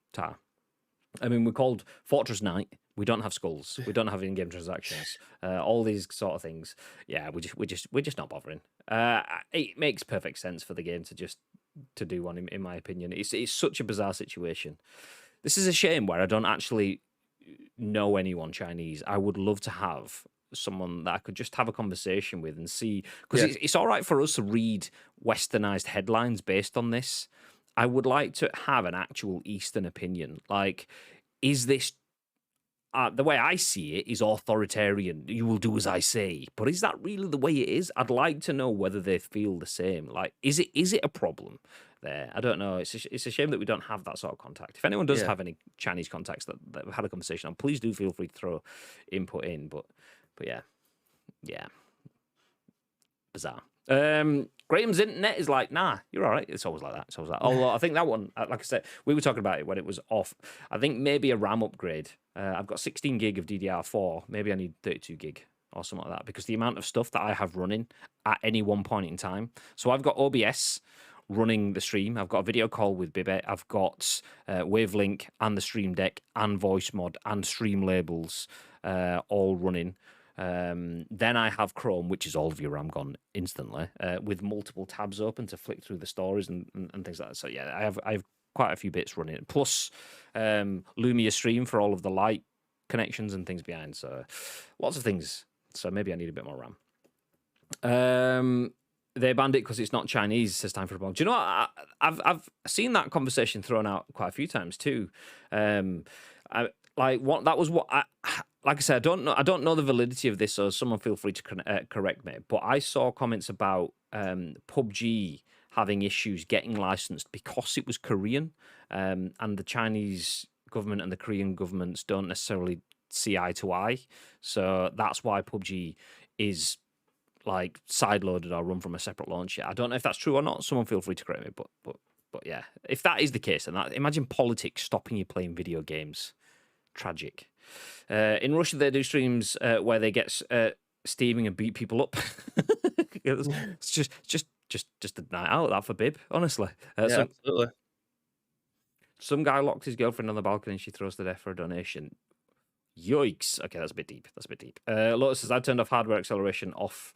I mean, we're called Fortress Knight. We don't have skulls. We don't have in-game transactions. All these sort of things. Yeah, we're just not bothering. It makes perfect sense for the game to do one, in my opinion. It's such a bizarre situation. This is a shame where I don't actually know anyone Chinese. I would love to have someone that I could just have a conversation with and see, because it's all right for us to read westernized headlines based on this. I would like to have an actual Eastern opinion. Like, is this... the way I see it is authoritarian. You will do as I say. But is that really the way it is? I'd like to know whether they feel the same. Like, is it a problem there? I don't know. It's a shame that we don't have that sort of contact. If anyone does have any Chinese contacts that have had a conversation on, please do feel free to throw input in. But yeah. Bizarre. Graham's internet is like, nah, you're all right. It's always like that. Although I think that one, like I said, we were talking about it when it was off. I think maybe a RAM upgrade. I've got 16 gig of DDR4. Maybe I need 32 gig or something like that, because the amount of stuff that I have running at any one point in time. So I've got OBS running the stream. I've got a video call with Bibet. I've got Wavelink and the Stream Deck and Voice Mod and Stream Labels all running. Then I have Chrome, which is all of your RAM gone instantly, with multiple tabs open to flick through the stories and things like that. So yeah, I have quite a few bits running, plus Lumia Stream for all of the light connections and things behind. So lots of things. So maybe I need a bit more RAM. They banned it because it's not Chinese, says Time for a Bomb. Do you know what? I've seen that conversation thrown out quite a few times too. Like I said, I don't know the validity of this, so someone feel free to correct me. But I saw comments about PUBG having issues getting licensed because it was Korean, and the Chinese government and the Korean governments don't necessarily see eye to eye. So that's why PUBG is like sideloaded or run from a separate launcher. I don't know if that's true or not. Someone feel free to correct me. But yeah, if that is the case, then imagine politics stopping you playing video games. Tragic. In Russia, they do streams where they get steaming and beat people up. It's just a night out, that for Bib, honestly. Absolutely. Some guy locked his girlfriend on the balcony and she throws to death for a donation. Yikes. Okay, that's a bit deep. Lotus says, I turned off hardware acceleration off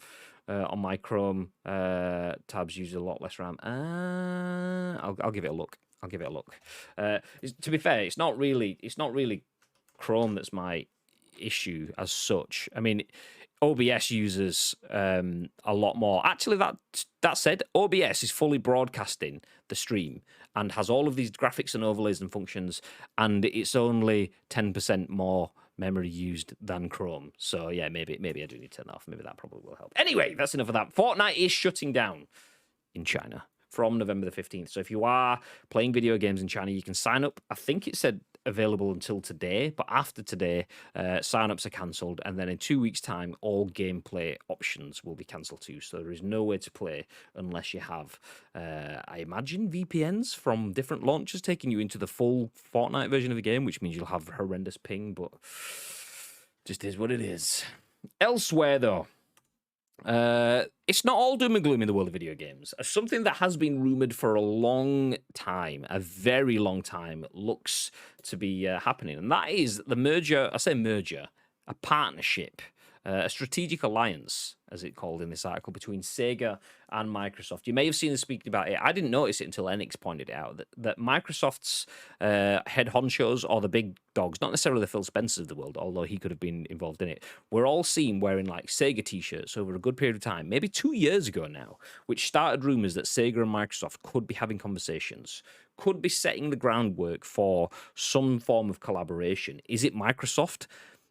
on my Chrome tabs, use a lot less RAM. I'll give it a look. To be fair, it's not really Chrome that's my issue as such. I mean, OBS uses a lot more. Actually, that said, OBS is fully broadcasting the stream and has all of these graphics and overlays and functions, and it's only 10% more memory used than Chrome. So yeah, maybe I do need to turn that off. Maybe that probably will help. Anyway, that's enough of that. Fortnite is shutting down in China from November the 15th. So if you are playing video games in China, you can sign up. I think it said available until today, but after today, sign-ups are cancelled, and then in 2 weeks' time, all gameplay options will be cancelled too. So there is no way to play unless you have, I imagine, VPNs from different launchers taking you into the full Fortnite version of the game, which means you'll have horrendous ping, but just is what it is. Elsewhere, though, it's not all doom and gloom in the world of video games. Something that has been rumored for a long time, a very long time, looks to be happening, and that is the merger. I say merger, a partnership, a strategic alliance, as it called in this article, between Sega and Microsoft. You may have seen us speaking about it. I didn't notice it until Enix pointed it out, that Microsoft's head honchos, or the big dogs, not necessarily the Phil Spencers of the world, although he could have been involved in it, were all seen wearing like Sega t-shirts over a good period of time, maybe 2 years ago now, which started rumors that Sega and Microsoft could be having conversations, could be setting the groundwork for some form of collaboration. Is it Microsoft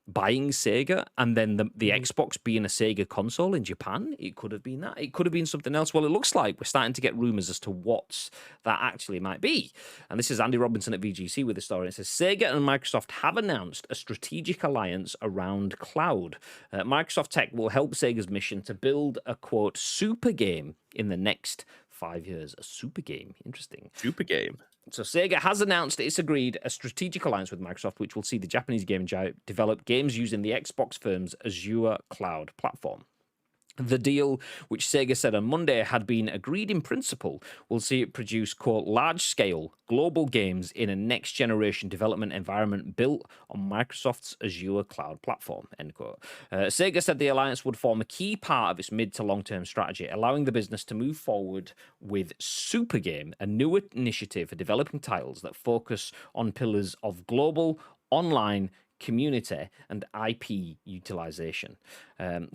buying Sega and then the Xbox being a Sega console in Japan? It could have been that. It could have been something else. Well, it looks like we're starting to get rumors as to what that actually might be. And this is Andy Robinson at VGC with the story. It says, Sega and Microsoft have announced a strategic alliance around cloud. Microsoft Tech will help Sega's mission to build a, quote, super game in the next 5 years. A super game. Interesting. Super game. So Sega has announced it's agreed a strategic alliance with Microsoft, which will see the Japanese game giant develop games using the Xbox firm's Azure cloud platform. The deal, which Sega said on Monday had been agreed in principle, will see it produce, quote, large-scale global games in a next-generation development environment built on Microsoft's Azure cloud platform, end quote. Sega said the alliance would form a key part of its mid to long-term strategy, allowing the business to move forward with Super Game, a new initiative for developing titles that focus on pillars of global, online, community and IP utilization.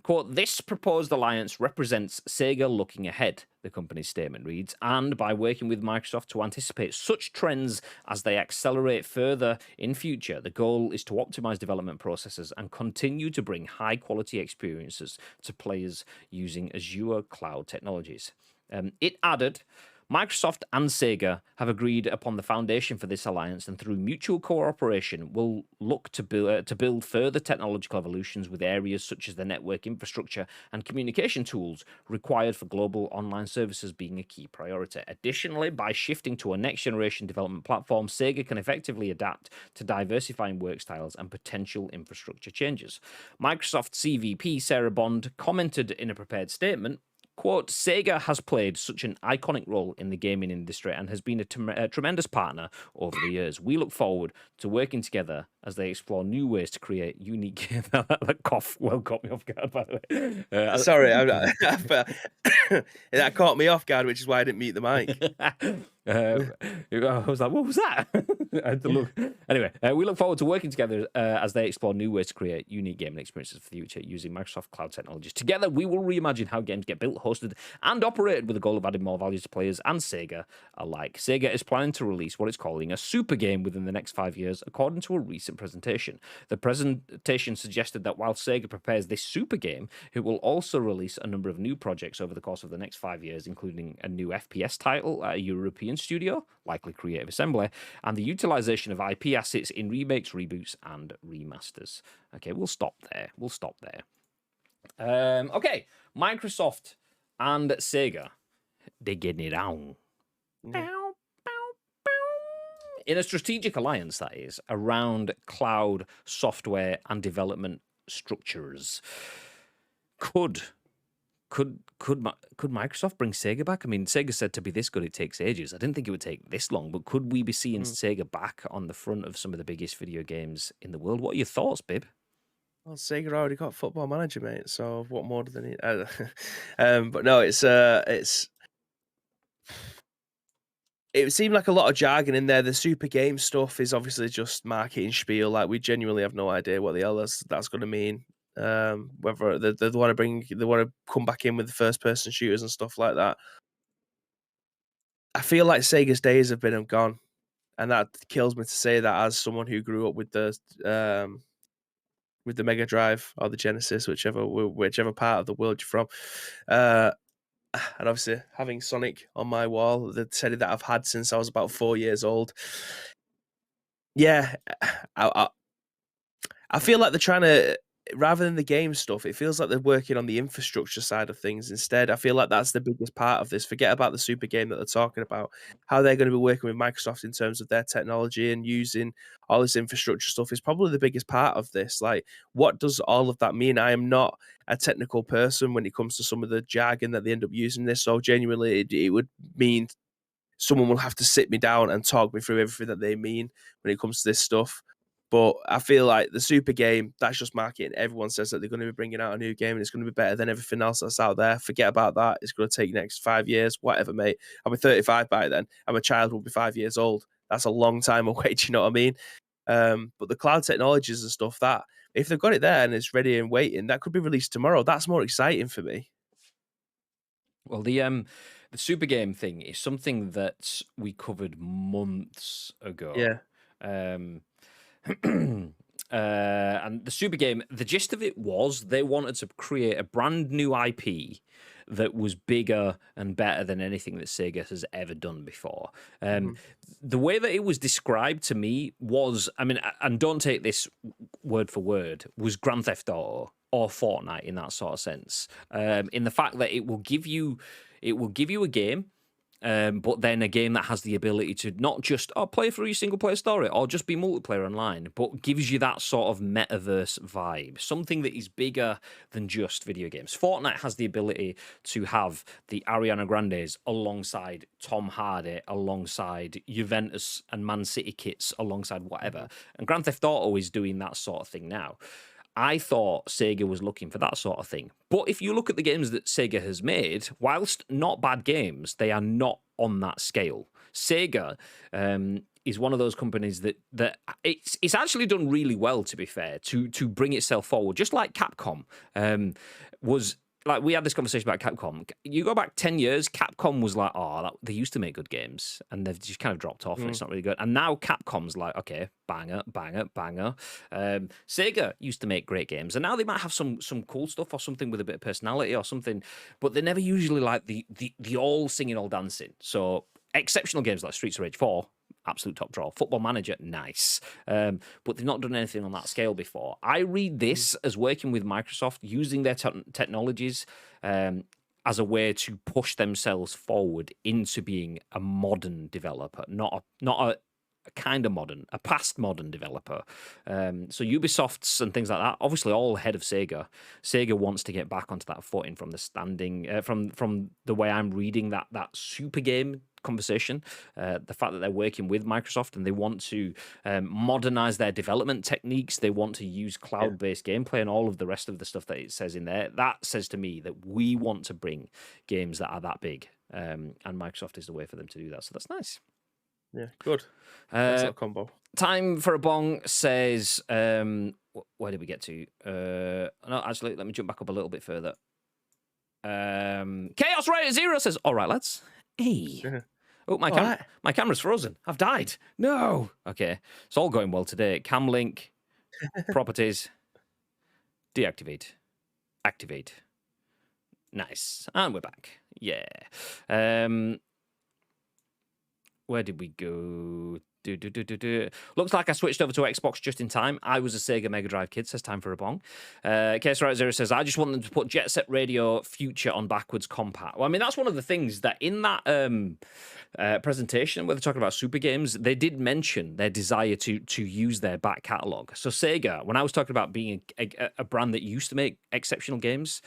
Quote, this proposed alliance represents Sega looking ahead, the company's statement reads, and by working with Microsoft to anticipate such trends as they accelerate further in future, the goal is to optimize development processes and continue to bring high quality experiences to players using Azure cloud technologies. It added, Microsoft and Sega have agreed upon the foundation for this alliance, and through mutual cooperation will look to build further technological evolutions with areas such as the network infrastructure and communication tools required for global online services being a key priority. Additionally, by shifting to a next-generation development platform, Sega can effectively adapt to diversifying work styles and potential infrastructure changes. Microsoft CVP Sarah Bond commented in a prepared statement, quote, Sega has played such an iconic role in the gaming industry and has been a tremendous partner over the years. We look forward to working together as they explore new ways to create unique games. That cough well caught me off guard, by the way. Sorry, that caught me off guard, which is why I didn't mute the mic. I was like, what was that? I had to look. Anyway, we look forward to working together as they explore new ways to create unique gaming experiences for the future using Microsoft cloud technologies. Together, we will reimagine how games get built, hosted, and operated with the goal of adding more value to players and Sega alike. Sega is planning to release what it's calling a super game within the next 5 years, according to a recent presentation. The presentation suggested that while Sega prepares this super game, it will also release a number of new projects over the course of the next 5 years, including a new FPS title at a European studio, likely Creative Assembly, and the utilization of IP assets in remakes, reboots, and remasters. Okay, we'll stop there. Okay, Microsoft and Sega, they're getting it on. In a strategic alliance, that is, around cloud software and development structures. Could Microsoft bring Sega back? I mean, Sega said to be this good, it takes ages. I didn't think it would take this long, but could we be seeing Sega back on the front of some of the biggest video games in the world? What are your thoughts, Bib? Well, Sega already got Football Manager, mate. So what more do they need? But no, it seemed like a lot of jargon in there. The super game stuff is obviously just marketing spiel. Like, we genuinely have no idea what the hell that's going to mean. Whether they want to come back in with the first person shooters and stuff like that. I feel like Sega's days have been and gone, and that kills me to say that as someone who grew up with the Mega Drive or the Genesis, whichever part of the world you're from. And obviously having Sonic on my wall, the Teddy that I've had since I was about 4 years old. Yeah, I feel like they're trying to, rather than the game stuff, it feels like they're working on the infrastructure side of things instead. I feel like that's the biggest part of this. Forget about the super game that they're talking about. How they're going to be working with Microsoft in terms of their technology and using all this infrastructure stuff is probably the biggest part of this. Like, what does all of that mean? I am not a technical person when it comes to some of the jargon that they end up using this. So genuinely, it would mean someone will have to sit me down and talk me through everything that they mean when it comes to this stuff. But I feel like the super game, that's just marketing. Everyone says that they're going to be bringing out a new game and it's going to be better than everything else that's out there. Forget about that. It's going to take the next 5 years, whatever, mate. I'll be 35 by then. And my child will be 5 years old. That's a long time away, do you know what I mean? But the cloud technologies and stuff, that if they've got it there and it's ready and waiting, that could be released tomorrow. That's more exciting for me. Well, the super game thing is something that we covered months ago. Yeah. And the super game, the gist of it was they wanted to create a brand new IP that was bigger and better than anything that Sega has ever done before. The way that it was described to me was, I mean, and don't take this word for word, was Grand Theft Auto or Fortnite in that sort of sense. In the fact that it will give you a game. But then a game that has the ability to not just play through your single player story or just be multiplayer online, but gives you that sort of metaverse vibe, something that is bigger than just video games. Fortnite has the ability to have the Ariana Grandes alongside Tom Hardy, alongside Juventus and Man City kits, alongside whatever. And Grand Theft Auto is doing that sort of thing now. I thought Sega was looking for that sort of thing. But if you look at the games that Sega has made, whilst not bad games, they are not on that scale. Sega is one of those companies that it's actually done really well, to be fair, to bring itself forward. Just like Capcom was... Like, we had this conversation about Capcom. You go back 10 years, Capcom was like, they used to make good games, and they've just kind of dropped off, and it's not really good. And now Capcom's like, okay, banger, banger, banger. Sega used to make great games, and now they might have some cool stuff or something with a bit of personality or something, but they're never usually like the all singing, all dancing. So exceptional games like Streets of Rage 4, absolute top draw. Football Manager, nice. But they've not done anything on that scale before. I read this as working with Microsoft, using their technologies as a way to push themselves forward into being a modern developer, not a kind of modern, a past modern developer. So Ubisofts and things like that, obviously all ahead of Sega. Sega wants to get back onto that footing from the standing, from the way I'm reading that super game conversation, the fact that they're working with Microsoft and they want to modernize their development techniques, they want to use cloud-based gameplay and all of the rest of the stuff that it says in there. That says to me that we want to bring games that are that big, and Microsoft is the way for them to do that. So that's nice. Yeah, good. That's a combo. Time for a bong says, where did we get to? No, actually, let me jump back up a little bit further. Chaos Rider Zero says, all right, lads. Hey. Oh, my camera's frozen. I've died. No. Okay. It's all going well today. Cam link, properties, deactivate, activate. Nice. And we're back. Yeah. Where did we go? Looks like I switched over to Xbox just in time. I was a Sega Mega Drive kid, says time for a bong. Case Right Zero says, I just want them to put Jet Set Radio Future on backwards compat. Well, I mean, that's one of the things that in that presentation where they're talking about super games, they did mention their desire to use their back catalogue. So Sega, when I was talking about being a brand that used to make exceptional games,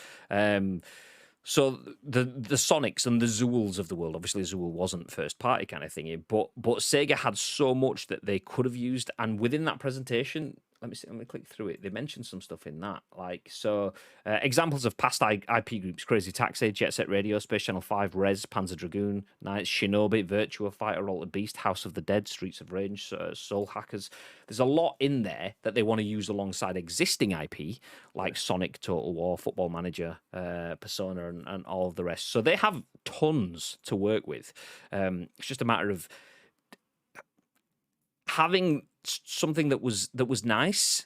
so the Sonics and the Zools of the world, obviously Zool wasn't first party kind of thingy, but Sega had so much that they could have used, and within that presentation, let me click through it. They mentioned some stuff in that, like examples of past IP groups: Crazy Taxi, Jet Set Radio, Space Channel 5, Rez, Panzer Dragoon, Knights, Shinobi, Virtua Fighter, Altered Beast, House of the Dead, Streets of Rage, Soul Hackers. There's a lot in there that they want to use alongside existing IP, like Sonic, Total War, Football Manager, Persona, and all of the rest. So they have tons to work with. It's just a matter of having something that was nice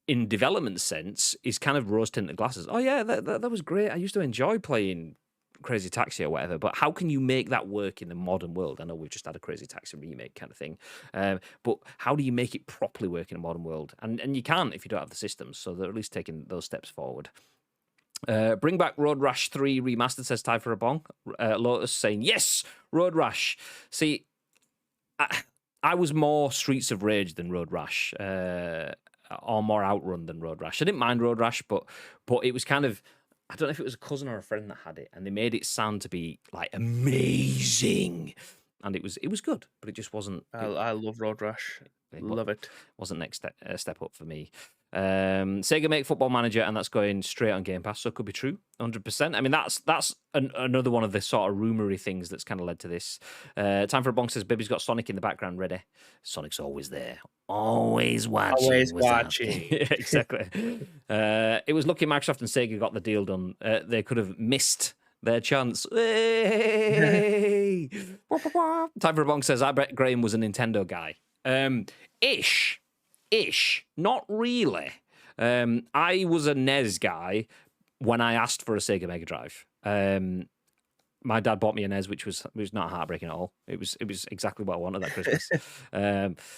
in development sense is kind of rose tinted glasses. Oh yeah, that was great. I used to enjoy playing Crazy Taxi or whatever, but how can you make that work in the modern world? I know we've just had a Crazy Taxi remake kind of thing, but how do you make it properly work in a modern world? And you can't if you don't have the systems, so they're at least taking those steps forward. Bring back Road Rash 3 remastered, says Ty for a Bong. Lotus saying, yes, Road Rash. See, I was more Streets of Rage than Road Rash, or more Outrun than Road Rash. I didn't mind Road Rash, but it was kind of, I don't know if it was a cousin or a friend that had it, and they made it sound to be like amazing, and it was good, but it just wasn't. I love Road Rash. Love it. Wasn't next step up for me. Sega make Football Manager, and that's going straight on Game Pass, so it could be true, 100%. I mean, that's another one of the sort of rumory things that's kind of led to this. Time for a Bonk says, Baby's got Sonic in the background ready. Sonic's always there, always watching. Always watching. Yeah, exactly. It was lucky Microsoft and Sega got the deal done. They could have missed their chance. Hey! Time for a Bonk says, I bet Graham was a Nintendo guy. Ish, not really. I was a NES guy when I asked for a Sega Mega Drive. My dad bought me a NES, which was not heartbreaking at all. It was exactly what I wanted that Christmas.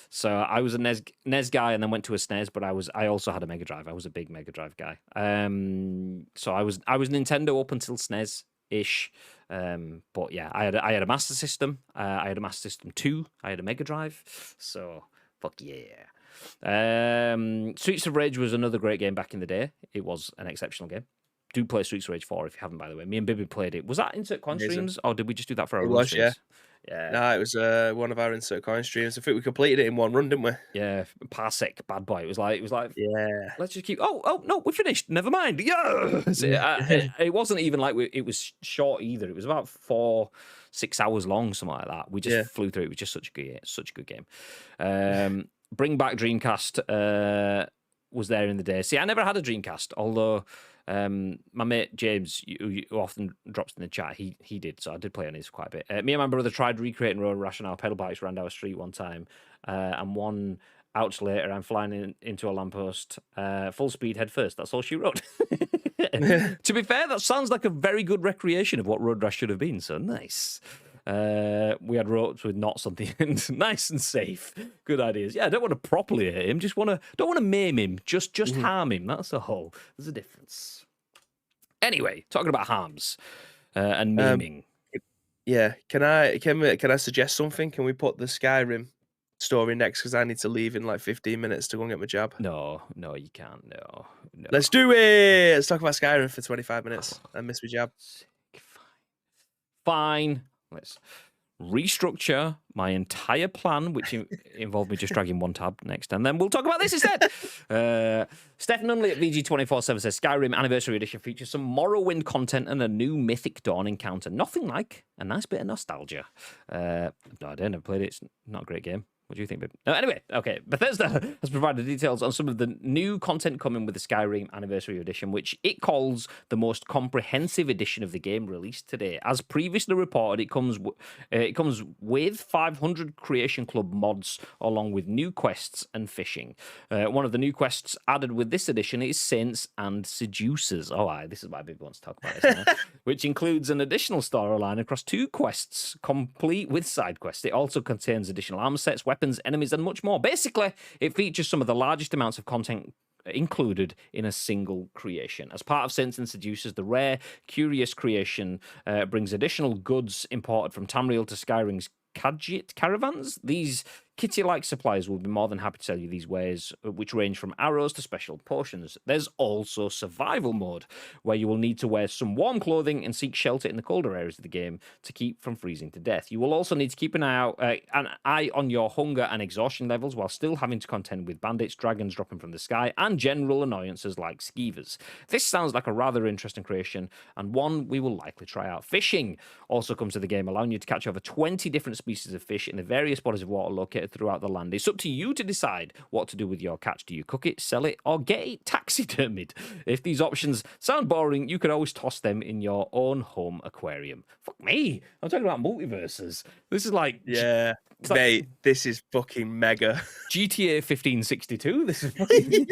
So I was a NES guy, and then went to a SNES. But I also had a Mega Drive. I was a big Mega Drive guy. So I was Nintendo up until SNES ish. But yeah, I had a Master System. I had a Master System 2. I had a Mega Drive. So fuck yeah. Streets of Rage was another great game back in the day. It was an exceptional game. Do play Streets of Rage 4 if you haven't, by the way. Me and Bibby played it. Was that Insert Coin streams, or did we just do that for our own streams? Yeah. No, it was one of our Insert Coin streams. I think we completed it in one run, didn't we? Yeah, Parsec, bad boy. It was like, yeah. Let's just keep. Oh no, we finished. Never mind. Yeah. It wasn't even like it was short either. It was about 4-6 hours long, something like that. We just flew through. It was just such a good game. Bring back Dreamcast was there in the day. See, I never had a Dreamcast, although my mate James, who often drops in the chat, he did, so I did play on his quite a bit. Me and my brother tried recreating Road Rash on our pedal bikes around our street one time, and one ouch later, I'm flying into a lamppost, full speed head first. That's all she wrote. To be fair, that sounds like a very good recreation of what Road Rash should have been, so nice. We had ropes with knots on the end, nice and safe. Good ideas. Yeah, I don't want to properly hit him. Don't want to maim him. Just harm him. That's a whole. There's a difference. Anyway, talking about harms and maiming. Yeah, can I suggest something? Can we put the Skyrim story next? Because I need to leave in like 15 minutes to go and get my jab. No, you can't. No. Let's do it. Let's talk about Skyrim for 25 minutes. I miss my jab. Fine. Let's restructure my entire plan, which involved me just dragging one tab next, and then we'll talk about this instead. Steph Nunneley at VG247 says Skyrim Anniversary Edition features some Morrowind content and a new Mythic Dawn encounter. Nothing like a nice bit of nostalgia. No idea, never played it. It's not a great game. What do you think, babe? No, anyway, okay. Bethesda has provided details on some of the new content coming with the Skyrim Anniversary Edition, which it calls the most comprehensive edition of the game released today. As previously reported, it comes with 500 Creation Club mods, along with new quests and fishing. One of the new quests added with this edition is Saints and Seducers. Oh, this is why Babe wants to talk about this now. Which includes an additional storyline across 2 quests, complete with side quests. It also contains additional armor sets, weapons, enemies, and much more. Basically, it features some of the largest amounts of content included in a single creation. As part of Saints and Seducers, the rare, curious creation brings additional goods imported from Tamriel to Skyrim's Khajiit caravans. These Kitty-like suppliers will be more than happy to sell you these ways, which range from arrows to special potions. There's also survival mode, where you will need to wear some warm clothing and seek shelter in the colder areas of the game to keep from freezing to death. You will also need to keep an eye on your hunger and exhaustion levels while still having to contend with bandits, dragons dropping from the sky, and general annoyances like skeevers. This sounds like a rather interesting creation, and one we will likely try out. Fishing also comes to the game, allowing you to catch over 20 different species of fish in the various bodies of water located throughout the land. It's up to you to decide what to do with your catch. Do you cook it, sell it, or get it taxidermied? If these options sound boring, you can always toss them in your own home aquarium. Fuck me, I'm talking about multiverses. This is like... Yeah, mate, this is fucking mega. GTA 1562. This is fucking...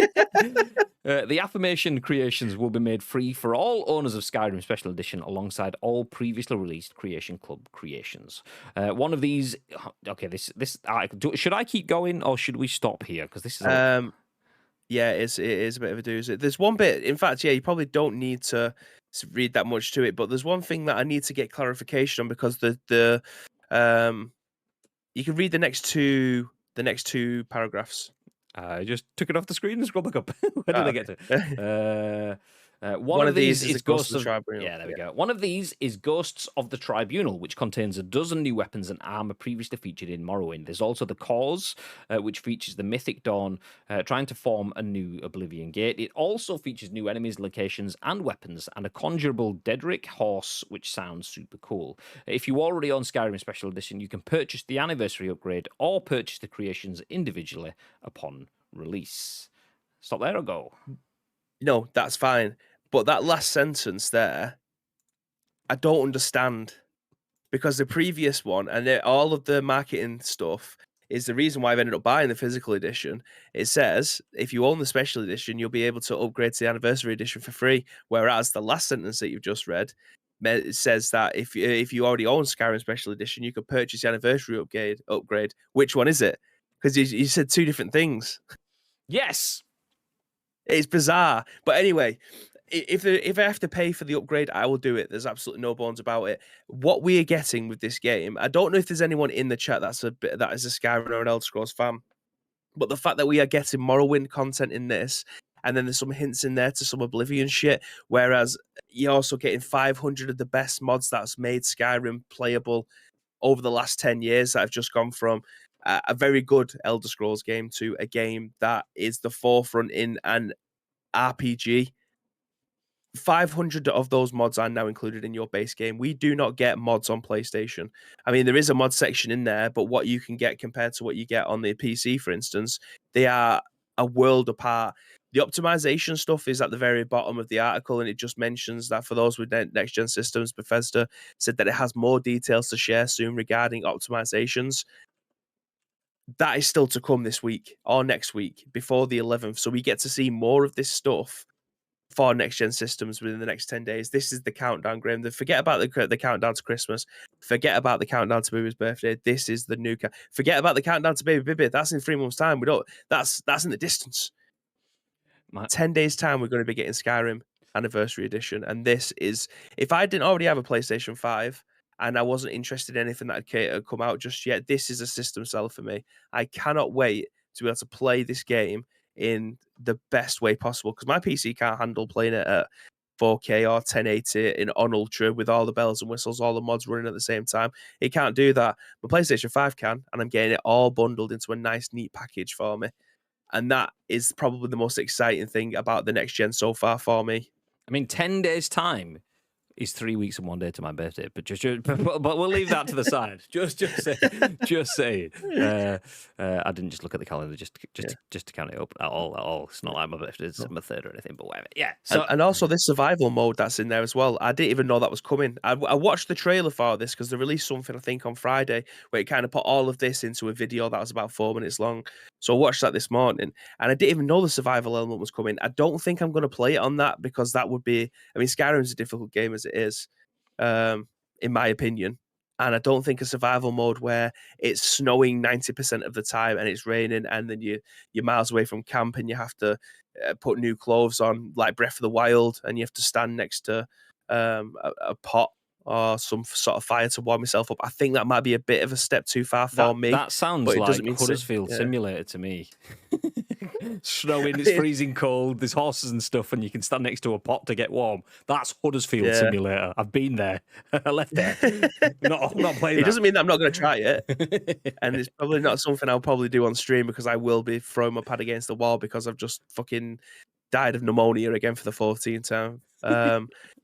The affirmation creations will be made free for all owners of Skyrim Special Edition alongside all previously released Creation Club creations. One of these... Okay, this should I keep going or should we stop here? Because this is... Yeah, it is a bit of a doozy. There's one bit, in fact, yeah, you probably don't need to read that much to it, but there's one thing that I need to get clarification on because you can read the next two paragraphs. I just took it off the screen and scrolled back up. Where did I get to? One of these is Ghosts of the Tribunal. Yeah, there we go. One of these is Ghosts of the Tribunal, which contains a dozen new weapons and armor previously featured in Morrowind. There's also the Cause, which features the Mythic Dawn, trying to form a new Oblivion Gate. It also features new enemies, locations, and weapons, and a conjurable Dedrick horse, which sounds super cool. If you already own Skyrim Special Edition, you can purchase the anniversary upgrade or purchase the creations individually upon release. Stop there or go? No, that's fine. But that last sentence there, I don't understand. Because the previous one and all of the marketing stuff is the reason why I've ended up buying the physical edition. It says, if you own the special edition, you'll be able to upgrade to the anniversary edition for free. Whereas the last sentence that you've just read, it says that if you already own Skyrim Special Edition, you could purchase the anniversary upgrade. Which one is it? Because you said two different things. Yes. It's bizarre. But anyway... If I have to pay for the upgrade, I will do it. There's absolutely no bones about it. What we are getting with this game, I don't know if there's anyone in the chat that is a Skyrim or an Elder Scrolls fan, but the fact that we are getting Morrowind content in this, and then there's some hints in there to some Oblivion shit, whereas you're also getting 500 of the best mods that's made Skyrim playable over the last 10 years that have just gone from a very good Elder Scrolls game to a game that is the forefront in an RPG. 500 of those mods are now included in your base game. We do not get mods on PlayStation. I mean, there is a mod section in there, but what you can get compared to what you get on the PC, for instance, they are a world apart. The optimization stuff is at the very bottom of the article, and it just mentions that for those with next-gen systems, Bethesda said that it has more details to share soon regarding optimizations. That is still to come this week or next week before the 11th, so we get to see more of this stuff for next-gen systems within the next 10 days. This is the countdown, Graham. Forget about the countdown to Christmas. Forget about the countdown to Baby's birthday. This is the new... Forget about the countdown to Baby Bibby. That's in 3 months' time. We don't... That's in the distance. 10 days' time, we're going to be getting Skyrim Anniversary Edition. And this is... If I didn't already have a PlayStation 5 and I wasn't interested in anything that had come out just yet, this is a system seller for me. I cannot wait to be able to play this game in the best way possible, because my PC can't handle playing it at 4K or 1080 on Ultra with all the bells and whistles, all the mods running at the same time. It can't do that. My PlayStation 5 can, and I'm getting it all bundled into a nice, neat package for me. And that is probably the most exciting thing about the next gen so far for me. I mean, 10 days' time is 3 weeks and 1 day to my birthday, but but we'll leave that to the side. Just say. I didn't just look at the calendar just to count it up at all. It's not like my birthday is my third or anything, but whatever. Yeah. So and also this survival mode that's in there as well. I didn't even know that was coming. I watched the trailer for this because they released something I think on Friday where it kind of put all of this into a video that was about 4 minutes long. So I watched that this morning, and I didn't even know the survival element was coming. I don't think I'm going to play it on that because that would be... I mean, Skyrim's a difficult game as it is, in my opinion. And I don't think a survival mode where it's snowing 90% of the time and it's raining and then you're miles away from camp and you have to put new clothes on, like Breath of the Wild, and you have to stand next to a pot or some sort of fire to warm myself up. I think that might be a bit of a step too far for me. That sounds but it like doesn't mean Huddersfield Simulator to me. Snowing, it's freezing cold, there's horses and stuff, and you can stand next to a pot to get warm. That's Huddersfield Simulator. I've been there. I left there. I'm not playing It doesn't mean that I'm not going to try it. And it's probably not something I'll probably do on stream because I will be throwing my pad against the wall because I've just fucking died of pneumonia again for the 14th time.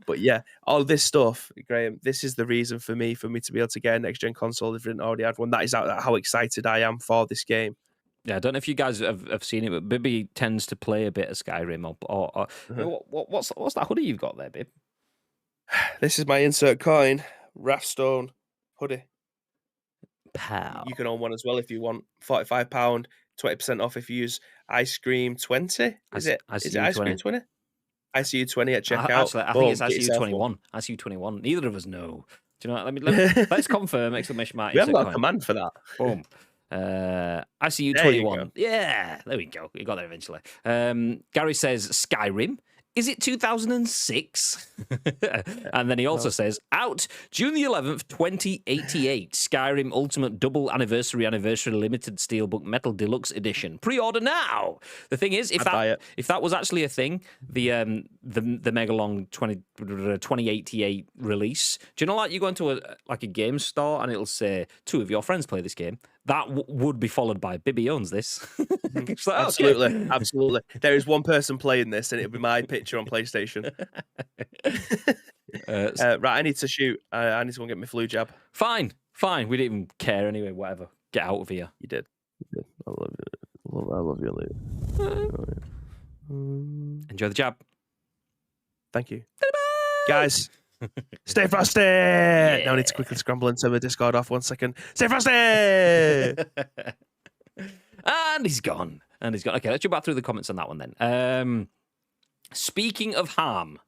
But yeah, all this stuff, Graham, this is the reason for me to be able to get a next gen console if I didn't already have one. That is how excited I am for this game. Yeah, I don't know if you guys have seen it, but Bibby tends to play a bit of Skyrim. Or what's that hoodie you've got there, Bib? This is my insert coin, Rathstone hoodie. Pow. You can own one as well if you want. £45, 20% off if you use Ice Cream 20. Is it Ice Cream 20? ICU 20 at checkout. Actually, I think it's ICU 21. ICU 21. Neither of us know. Do you know what? Let's confirm. Exclamation mark. We haven't got a command for that. Boom. ICU 21. Yeah, there we go. You got there eventually. Gary says Skyrim. Is it 2006? And then he also says, out June the 11th, 2088. Skyrim Ultimate Double Anniversary Limited Steelbook Metal Deluxe Edition. Pre-order now. The thing is, if that was actually a thing, the mega long 2088 release, do you know, like you go into a game store and it'll say 2 of your friends play this game? That would be followed by Bibby owns this. Like, absolutely, okay. Absolutely. There is one person playing this, and it'll be my picture on PlayStation. Right, I need to shoot. I need to go and get my flu jab. Fine. We didn't even care anyway. Whatever. Get out of here. You did. I love you. I love you, Luke. Enjoy the jab. Thank you, guys. Stay frosty! Yeah. Now I need to quickly scramble into the Discord off 1 second. Stay frosty! And he's gone. Okay, let's jump back through the comments on that one then. Speaking of ham,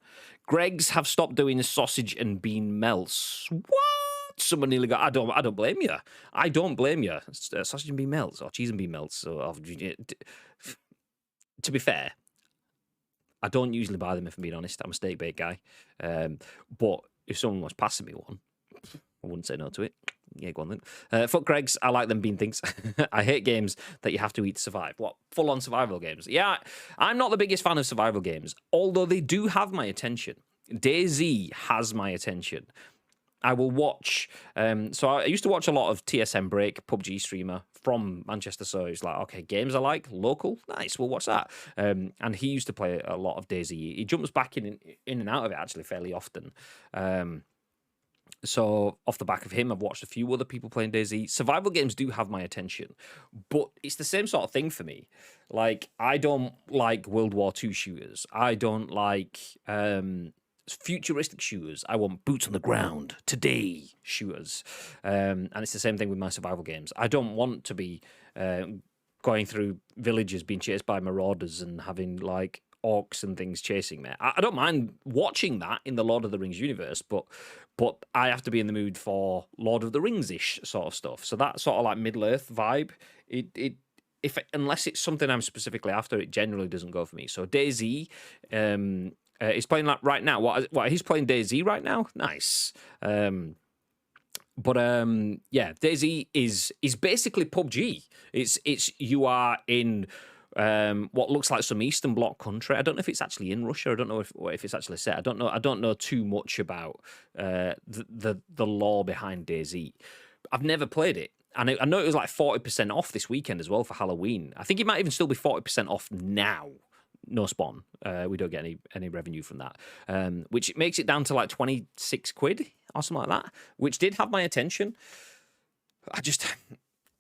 Greggs have stopped doing sausage and bean melts. What? Someone nearly got. I don't blame you. I don't blame you. Sausage and bean melts or cheese and bean melts. To be fair, I don't usually buy them, if I'm being honest. I'm a steak bake guy. But if someone was passing me one, I wouldn't say no to it. Yeah, go on then. Fuck Greggs, I like them bean things. I hate games that you have to eat to survive. What? Full-on survival games? Yeah, I'm not the biggest fan of survival games, although they do have my attention. DayZ has my attention. I will watch. So I used to watch a lot of TSM Break, PUBG streamer from Manchester. So it's like, okay, games I like, local, nice. We'll watch that. And he used to play a lot of DayZ. He jumps back in and out of it actually fairly often. So off the back of him, I've watched a few other people playing DayZ. Survival games do have my attention, but it's the same sort of thing for me. Like, I don't like World War II shooters. I don't like futuristic shooters. I want boots on the ground today shooters, and it's the same thing with my survival games. I don't want to be going through villages being chased by marauders and having like orcs and things chasing me. I don't mind watching that in the Lord of the Rings universe, but I have to be in the mood for Lord of the Rings-ish sort of stuff. So that sort of like Middle-earth vibe, unless it's something I'm specifically after, it generally doesn't go for me. So DayZ, he's playing that right now. What? He's playing DayZ right now? Nice. Yeah, DayZ is basically PUBG. It's you are in what looks like some Eastern Bloc country. I don't know if it's actually in Russia. I don't know if it's actually set. I don't know too much about the lore behind DayZ. I've never played it. And I know it was like 40% off this weekend as well for Halloween. I think it might even still be 40% off now. No spawn. We don't get any revenue from that, which makes it down to like 26 quid or something like that, which did have my attention.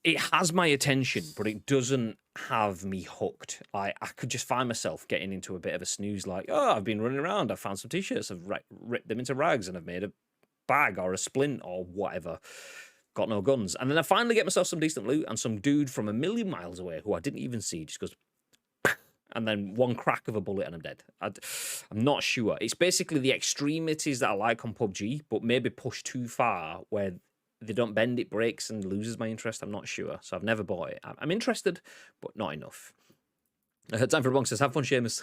It has my attention, but it doesn't have me hooked. I could just find myself getting into a bit of a snooze, like, oh, I've been running around, I've found some t-shirts, I've ripped them into rags, and I've made a bag or a splint or whatever. Got no guns. And then I finally get myself some decent loot, and some dude from a million miles away, who I didn't even see, just goes, and then one crack of a bullet and I'm dead. I'm not sure. It's basically the extremities that I like on PUBG, but maybe pushed too far where they don't bend, it breaks and loses my interest. I'm not sure. So I've never bought it. I'm interested, but not enough. Time for a bonk says, have fun, Seamus.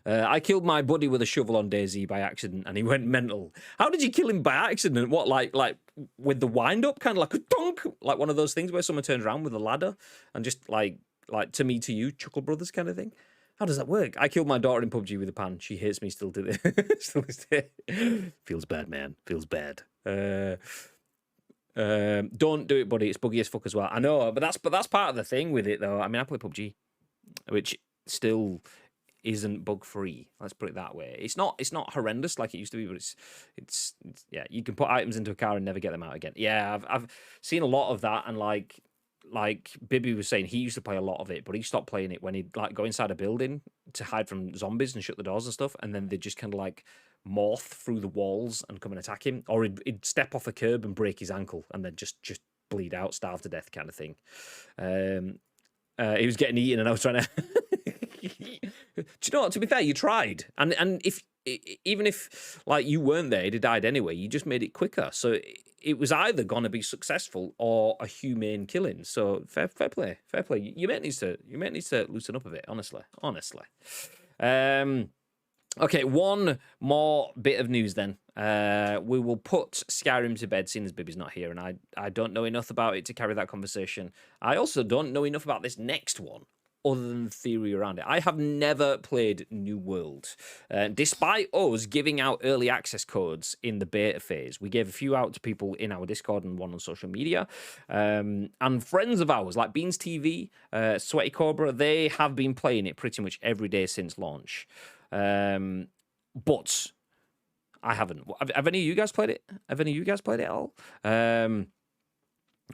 I killed my buddy with a shovel on DayZ by accident, and he went mental. How did you kill him by accident? What, like with the wind up, kind of like a dunk, like one of those things where someone turns around with a ladder and just like to me to you, Chuckle Brothers kind of thing. How does that work? I killed my daughter in PUBG with a pan. She hates me still to this day. Feels bad, man. Feels bad. Don't do it, buddy. It's buggy as fuck as well. I know, but that's part of the thing with it, though. I mean, I play PUBG, which still isn't bug free. Let's put it that way. It's not horrendous like it used to be, but it's yeah. You can put items into a car and never get them out again. Yeah, I've seen a lot of that, and like Bibby was saying, he used to play a lot of it, but he stopped playing it when he'd like go inside a building to hide from zombies and shut the doors and stuff, and then they just kind of like morph through the walls and come and attack him, or he'd step off a curb and break his ankle and then just bleed out, starve to death kind of thing. He was getting eaten and I was trying to do you know what, to be fair, you tried, and if even if like you weren't there, he'd died anyway, you just made it quicker, so it was either gonna be successful or a humane killing. So fair play. You might need to loosen up a bit, honestly. Okay, one more bit of news then. We will put Skyrim to bed, seeing as Bibby's not here, and I don't know enough about it to carry that conversation. I also don't know enough about this next one, other than the theory around it. I have never played New World. Despite us giving out early access codes in the beta phase, we gave a few out to people in our Discord and one on social media. And friends of ours, like Beans TV, Sweaty Cobra, they have been playing it pretty much every day since launch. But I haven't. Have any of you guys played it? Have any of you guys played it at all?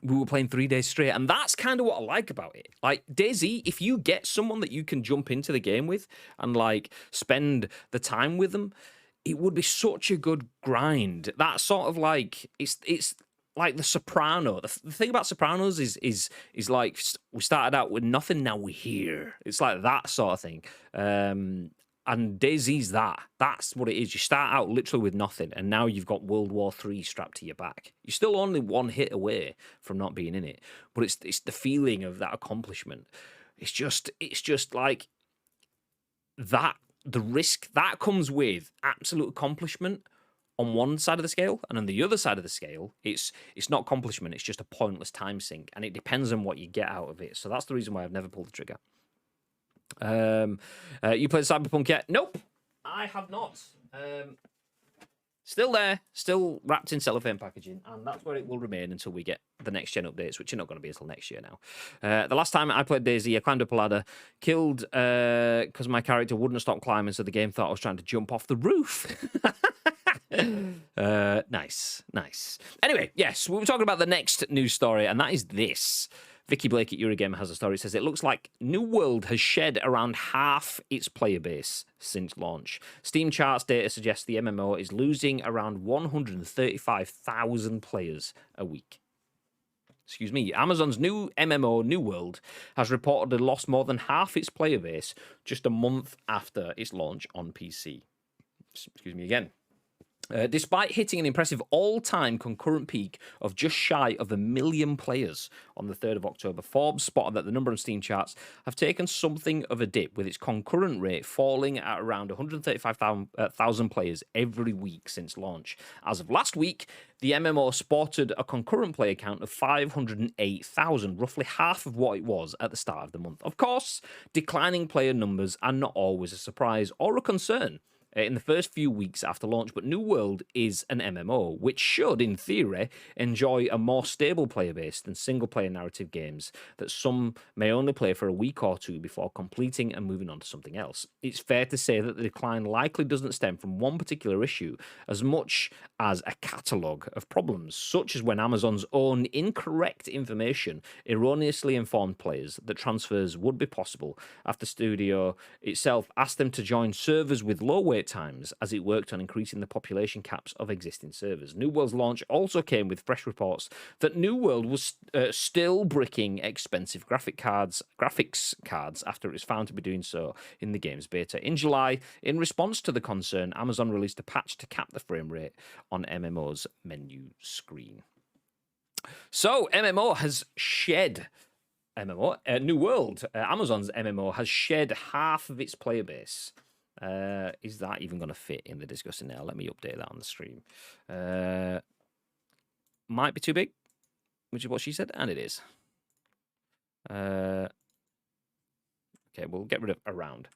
We were playing 3 days straight, and that's kind of what I like about it. Like DayZ, if you get someone that you can jump into the game with and like spend the time with them, it would be such a good grind. That sort of like it's like The Soprano. The thing about Sopranos is like we started out with nothing, now we're here. It's like that sort of thing. And DayZ's that's what it is. You start out literally with nothing, and now you've got World War III strapped to your back. You're still only one hit away from not being in it, but it's the feeling of that accomplishment. It's just like that. The risk that comes with absolute accomplishment on one side of the scale, and on the other side of the scale, it's not accomplishment. It's just a pointless time sink, and it depends on what you get out of it. So that's the reason why I've never pulled the trigger. You played Cyberpunk yet? Nope, I have not. Still there, still wrapped in cellophane packaging, and that's where it will remain until we get the next gen updates, which are not going to be until next year now. The last time I played DayZ, I climbed up a ladder, killed because my character wouldn't stop climbing, so the game thought I was trying to jump off the roof. Nice. Anyway, yes, we were talking about the next news story, and that is this. Vikki Blake at Eurogamer has a story. It says it looks like New World has shed around half its player base since launch. Steam charts data suggests the MMO is losing around 135,000 players a week. Excuse me. Amazon's new MMO, New World, has reportedly lost more than half its player base just a month after its launch on PC. Excuse me again. Despite hitting an impressive all-time concurrent peak of just shy of 1 million players on the 3rd of October, Forbes spotted that the number of Steam charts have taken something of a dip, with its concurrent rate falling at around 135,000 players every week since launch. As of last week, the MMO sported a concurrent player count of 508,000, roughly half of what it was at the start of the month. Of course, declining player numbers are not always a surprise or a concern in the first few weeks after launch, but New World is an MMO, which should, in theory, enjoy a more stable player base than single-player narrative games that some may only play for a week or two before completing and moving on to something else. It's fair to say that the decline likely doesn't stem from one particular issue as much as a catalogue of problems, such as when Amazon's own incorrect information erroneously informed players that transfers would be possible after Studio itself asked them to join servers with low wait times as it worked on increasing the population caps of existing servers. New World's launch also came with fresh reports that New World was still bricking expensive graphics cards after it was found to be doing so in the game's beta. In July, in response to the concern, Amazon released a patch to cap the frame rate on MMO's menu screen. So, MMO has shed MMO. New World, Amazon's MMO, has shed half of its player base. Is that even going to fit in the discussion now? Let me update that on the stream. Might be too big, which is what she said, and it is. Okay, we'll get rid of around.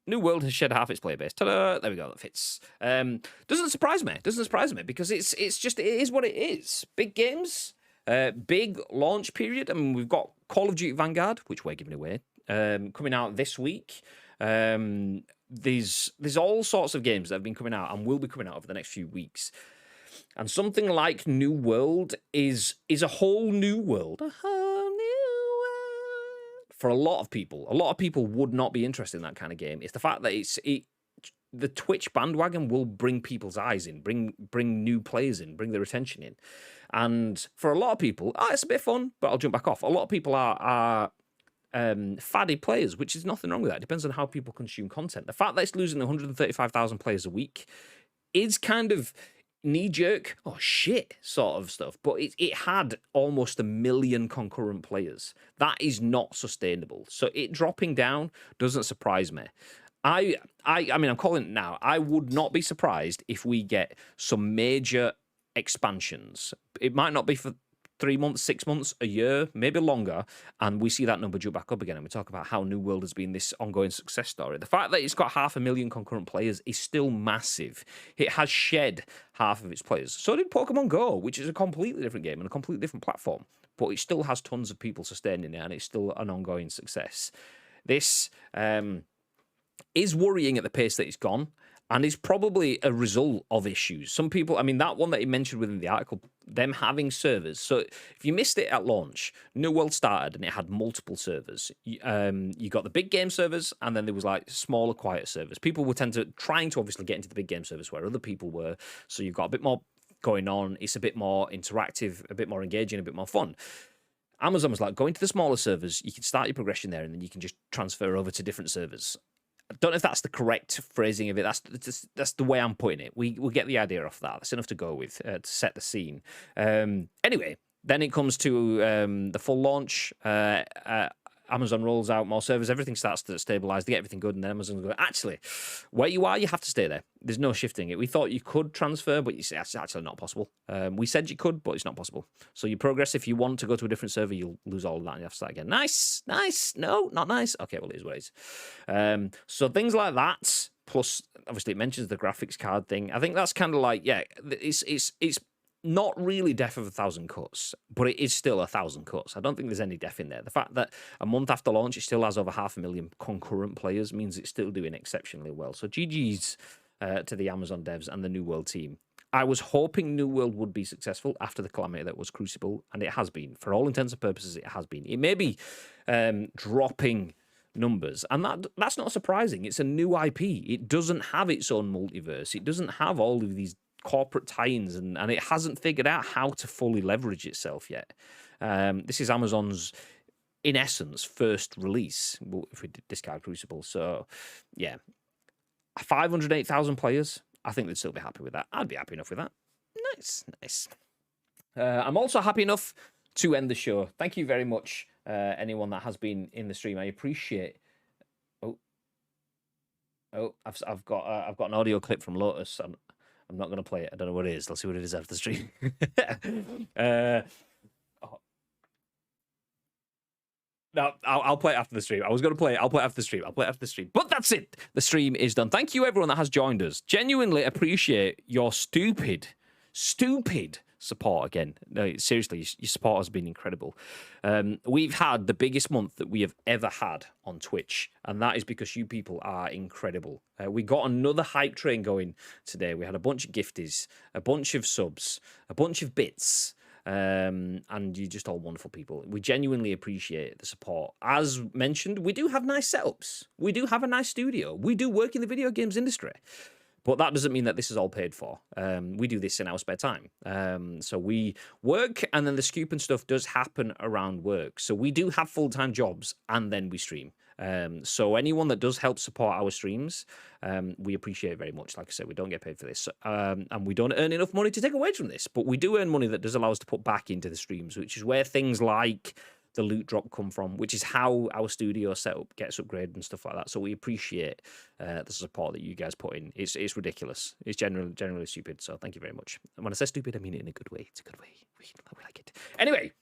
New World has shed half its player base. Ta-da! There we go. That fits. Doesn't surprise me. Doesn't surprise me because it is what it is. Big games, big launch period. I mean, we've got Call of Duty Vanguard, which we're giving away, coming out this week. There's all sorts of games that have been coming out and will be coming out over the next few weeks. And something like New World is a whole new world. A whole new world. For a lot of people. A lot of people would not be interested in that kind of game. It's the fact that the Twitch bandwagon will bring people's eyes in, bring new players in, bring their attention in. And for a lot of people, it's a bit fun, but I'll jump back off. A lot of people are faddy players, which is nothing wrong with that. It depends on how people consume content. The fact that it's losing 135,000 players a week is kind of knee-jerk, oh shit, sort of stuff. But it had almost 1 million concurrent players. That is not sustainable. So it dropping down doesn't surprise me. I mean, I'm calling it now. I would not be surprised if we get some major expansions. It might not be for 3 months, 6 months, a year, maybe longer, and we see that number jump back up again, and we talk about how New World has been this ongoing success story. The fact that it's got 500,000 concurrent players is still massive. It has shed half of its players. So did Pokemon Go, which is a completely different game and a completely different platform, but it still has tons of people sustaining it, and it's still an ongoing success. This is worrying at the pace that it's gone, and is probably a result of issues. Some people, I mean, that one that he mentioned within the article, them having servers. So if you missed it at launch, New World started and it had multiple servers. You got the big game servers, and then there was like smaller, quieter servers. People were trying to obviously get into the big game servers where other people were. So you've got a bit more going on. It's a bit more interactive, a bit more engaging, a bit more fun. Amazon was like, go into the smaller servers, you can start your progression there, and then you can just transfer over to different servers. I don't know if that's the correct phrasing of it. That's the way I'm putting it. We'll get the idea off that. That's enough to go with to set the scene. Anyway, then it comes to the full launch. Amazon rolls out more servers. Everything starts to stabilize. They get everything good, and then Amazon goes, actually, where you are, you have to stay there. There's no shifting it. We thought you could transfer, but you see, that's actually not possible. We said you could, but it's not possible. So you progress. If you want to go to a different server, you'll lose all of that, and you have to start again. Nice. No, not nice. Okay, well, it is what it is. So things like that, plus, obviously, it mentions the graphics card thing. I think that's kind of like, yeah, it's not really death of 1,000 cuts, but it is still 1,000 cuts. I don't think there's any death in there. The fact that a month after launch, it still has over 500,000 concurrent players means it's still doing exceptionally well. So GG's to the Amazon devs and the New World team. I was hoping New World would be successful after the calamity that was Crucible, and it has been. For all intents and purposes, it has been. It may be dropping numbers, and that's not surprising. It's a new IP. It doesn't have its own multiverse. It doesn't have all of these corporate tie-ins, and it hasn't figured out how to fully leverage itself yet. This is Amazon's, in essence, first release, if we discard Crucible. So, yeah, 508,000 players. I think they'd still be happy with that. I'd be happy enough with that. Nice. I'm also happy enough to end the show. Thank you very much, anyone that has been in the stream. I appreciate. I've got an audio clip from Lotus. I'm not going to play it. I don't know what it is. Let's see what it is after the stream. No, I'll play it after the stream. I was going to play it. I'll play it after the stream. But that's it. The stream is done. Thank you, everyone that has joined us. Genuinely appreciate your stupid support again. No, seriously, your support has been incredible. We've had the biggest month that we have ever had on Twitch, and that is because you people are incredible. We got another hype train going today. We had a bunch of gifties, a bunch of subs, a bunch of bits, and you're just all wonderful people. We genuinely appreciate the support. As mentioned, we do have nice setups. We do have a nice studio. We do work in the video games industry. But that doesn't mean that this is all paid for. We do this in our spare time. So we work, and then the scoop and stuff does happen around work. So we do have full-time jobs, and then we stream. So anyone that does help support our streams, we appreciate it very much. Like I said, we don't get paid for this. And we don't earn enough money to take away from this. But we do earn money that does allow us to put back into the streams, which is where things like the loot drop come from, which is how our studio setup gets upgraded and stuff like that. So we appreciate the support that you guys put in. It's ridiculous. It's generally stupid. So thank you very much. And when I say stupid, I mean it in a good way. It's a good way. We like it. Anyway.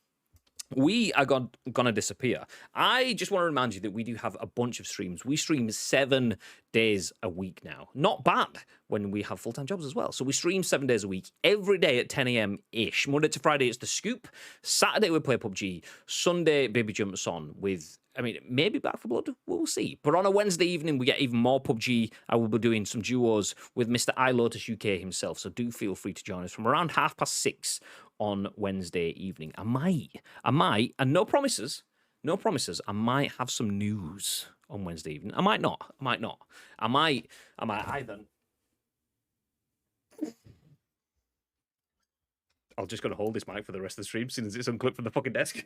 We are gonna disappear. I just want to remind you that we do have a bunch of streams. We stream 7 days a week now. Not bad when we have full-time jobs as well. So we stream 7 days a week, every day at 10 a.m.-ish. Monday to Friday, it's The Scoop. Saturday, we play PUBG. Sunday, Baby jumps on with... maybe Back 4 Blood, we'll see. But on a Wednesday evening, we get even more PUBG. I will be doing some duos with Mr. iLotus UK himself, so do feel free to join us from around 6:30 on Wednesday evening. I might, and no promises, I might have some news on Wednesday evening. I might not. I might either... I'm just going to hold this mic for the rest of the stream, since it's unclipped from the fucking desk.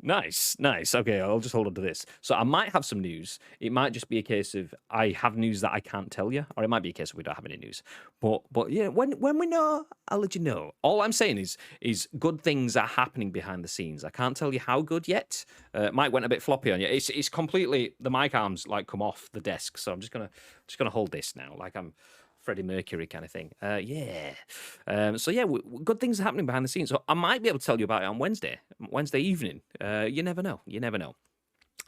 Nice. Okay, I'll just hold on to this. So I might have some news. It might just be a case of I have news that I can't tell you, or it might be a case of we don't have any news. But yeah, when we know, I'll let you know. All I'm saying is good things are happening behind the scenes. I can't tell you how good yet. Mic went a bit floppy on you. It's completely, the mic arms like come off the desk, so I'm just gonna hold this now, like I'm Freddie Mercury kind of thing. So yeah, good things are happening behind the scenes. So I might be able to tell you about it on Wednesday evening. You never know.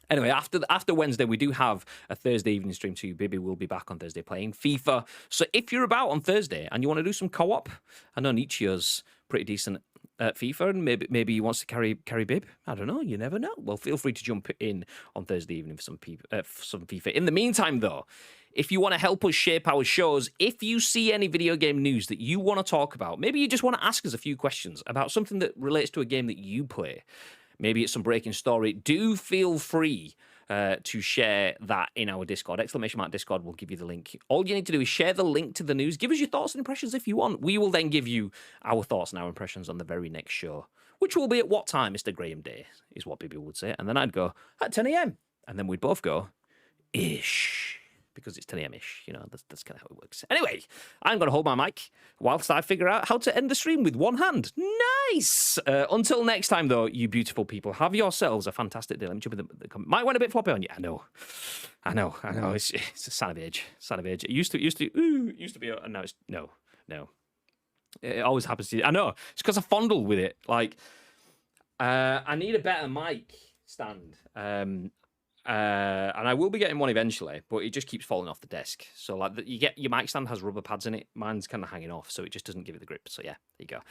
Anyway, after Wednesday, we do have a Thursday evening stream too. Bibby will be back on Thursday playing FIFA. So if you're about on Thursday and you want to do some co-op, I know Nietzsche's pretty decent at FIFA, and maybe he wants to carry Bib. I don't know. You never know. Well, feel free to jump in on Thursday evening for some FIFA. In the meantime, though, if you want to help us shape our shows, if you see any video game news that you want to talk about, maybe you just want to ask us a few questions about something that relates to a game that you play. Maybe it's some breaking story. Do feel free to share that in our Discord. !Discord will give you the link. All you need to do is share the link to the news. Give us your thoughts and impressions if you want. We will then give you our thoughts and our impressions on the very next show, which will be at what time, Mr. Graham Day, is what people would say. And then I'd go, at 10 a.m. And then we'd both go, ish. Because it's 10 a.m.-ish, that's kind of how it works. Anyway, I'm going to hold my mic whilst I figure out how to end the stream with one hand. Nice! Until next time, though, you beautiful people, have yourselves a fantastic day. Let me jump in the comment. Might went a bit floppy on you. I know. It's a sign of age. It used to be, and now it's, no. It always happens to you. I know. It's because I fondle with it. Like, I need a better mic stand. And I will be getting one eventually, but it just keeps falling off the desk. So like you get your mic stand has rubber pads in it. Mine's kind of hanging off, so it just doesn't give it the grip. So yeah, there you go.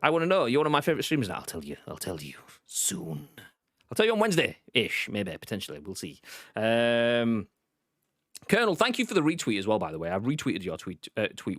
I want to know. You're one of my favorite streamers now. I'll tell you soon. I'll tell you on Wednesday-ish, maybe, potentially. We'll see. Colonel, thank you for the retweet as well, by the way. I've retweeted your tweet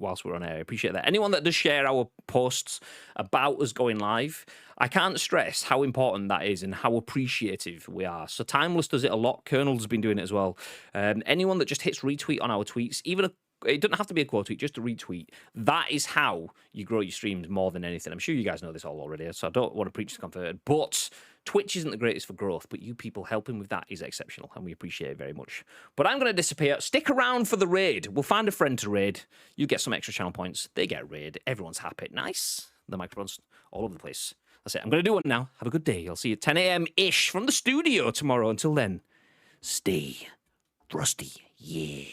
whilst we're on air. I appreciate that. Anyone that does share our posts about us going live, I can't stress how important that is and how appreciative we are. So Timeless does it a lot. Colonel's been doing it as well. Anyone that just hits retweet on our tweets, it doesn't have to be a quote tweet, just a retweet. That is how you grow your streams more than anything. I'm sure you guys know this all already, so I don't want to preach to convert. But Twitch isn't the greatest for growth, but you people helping with that is exceptional, and we appreciate it very much. But I'm going to disappear. Stick around for the raid. We'll find a friend to raid. You get some extra channel points. They get a raid. Everyone's happy. Nice. The microphone's all over the place. That's it. I'm going to do it now. Have a good day. I'll see you at 10 a.m.-ish from the studio tomorrow. Until then, stay frosty. Yeah.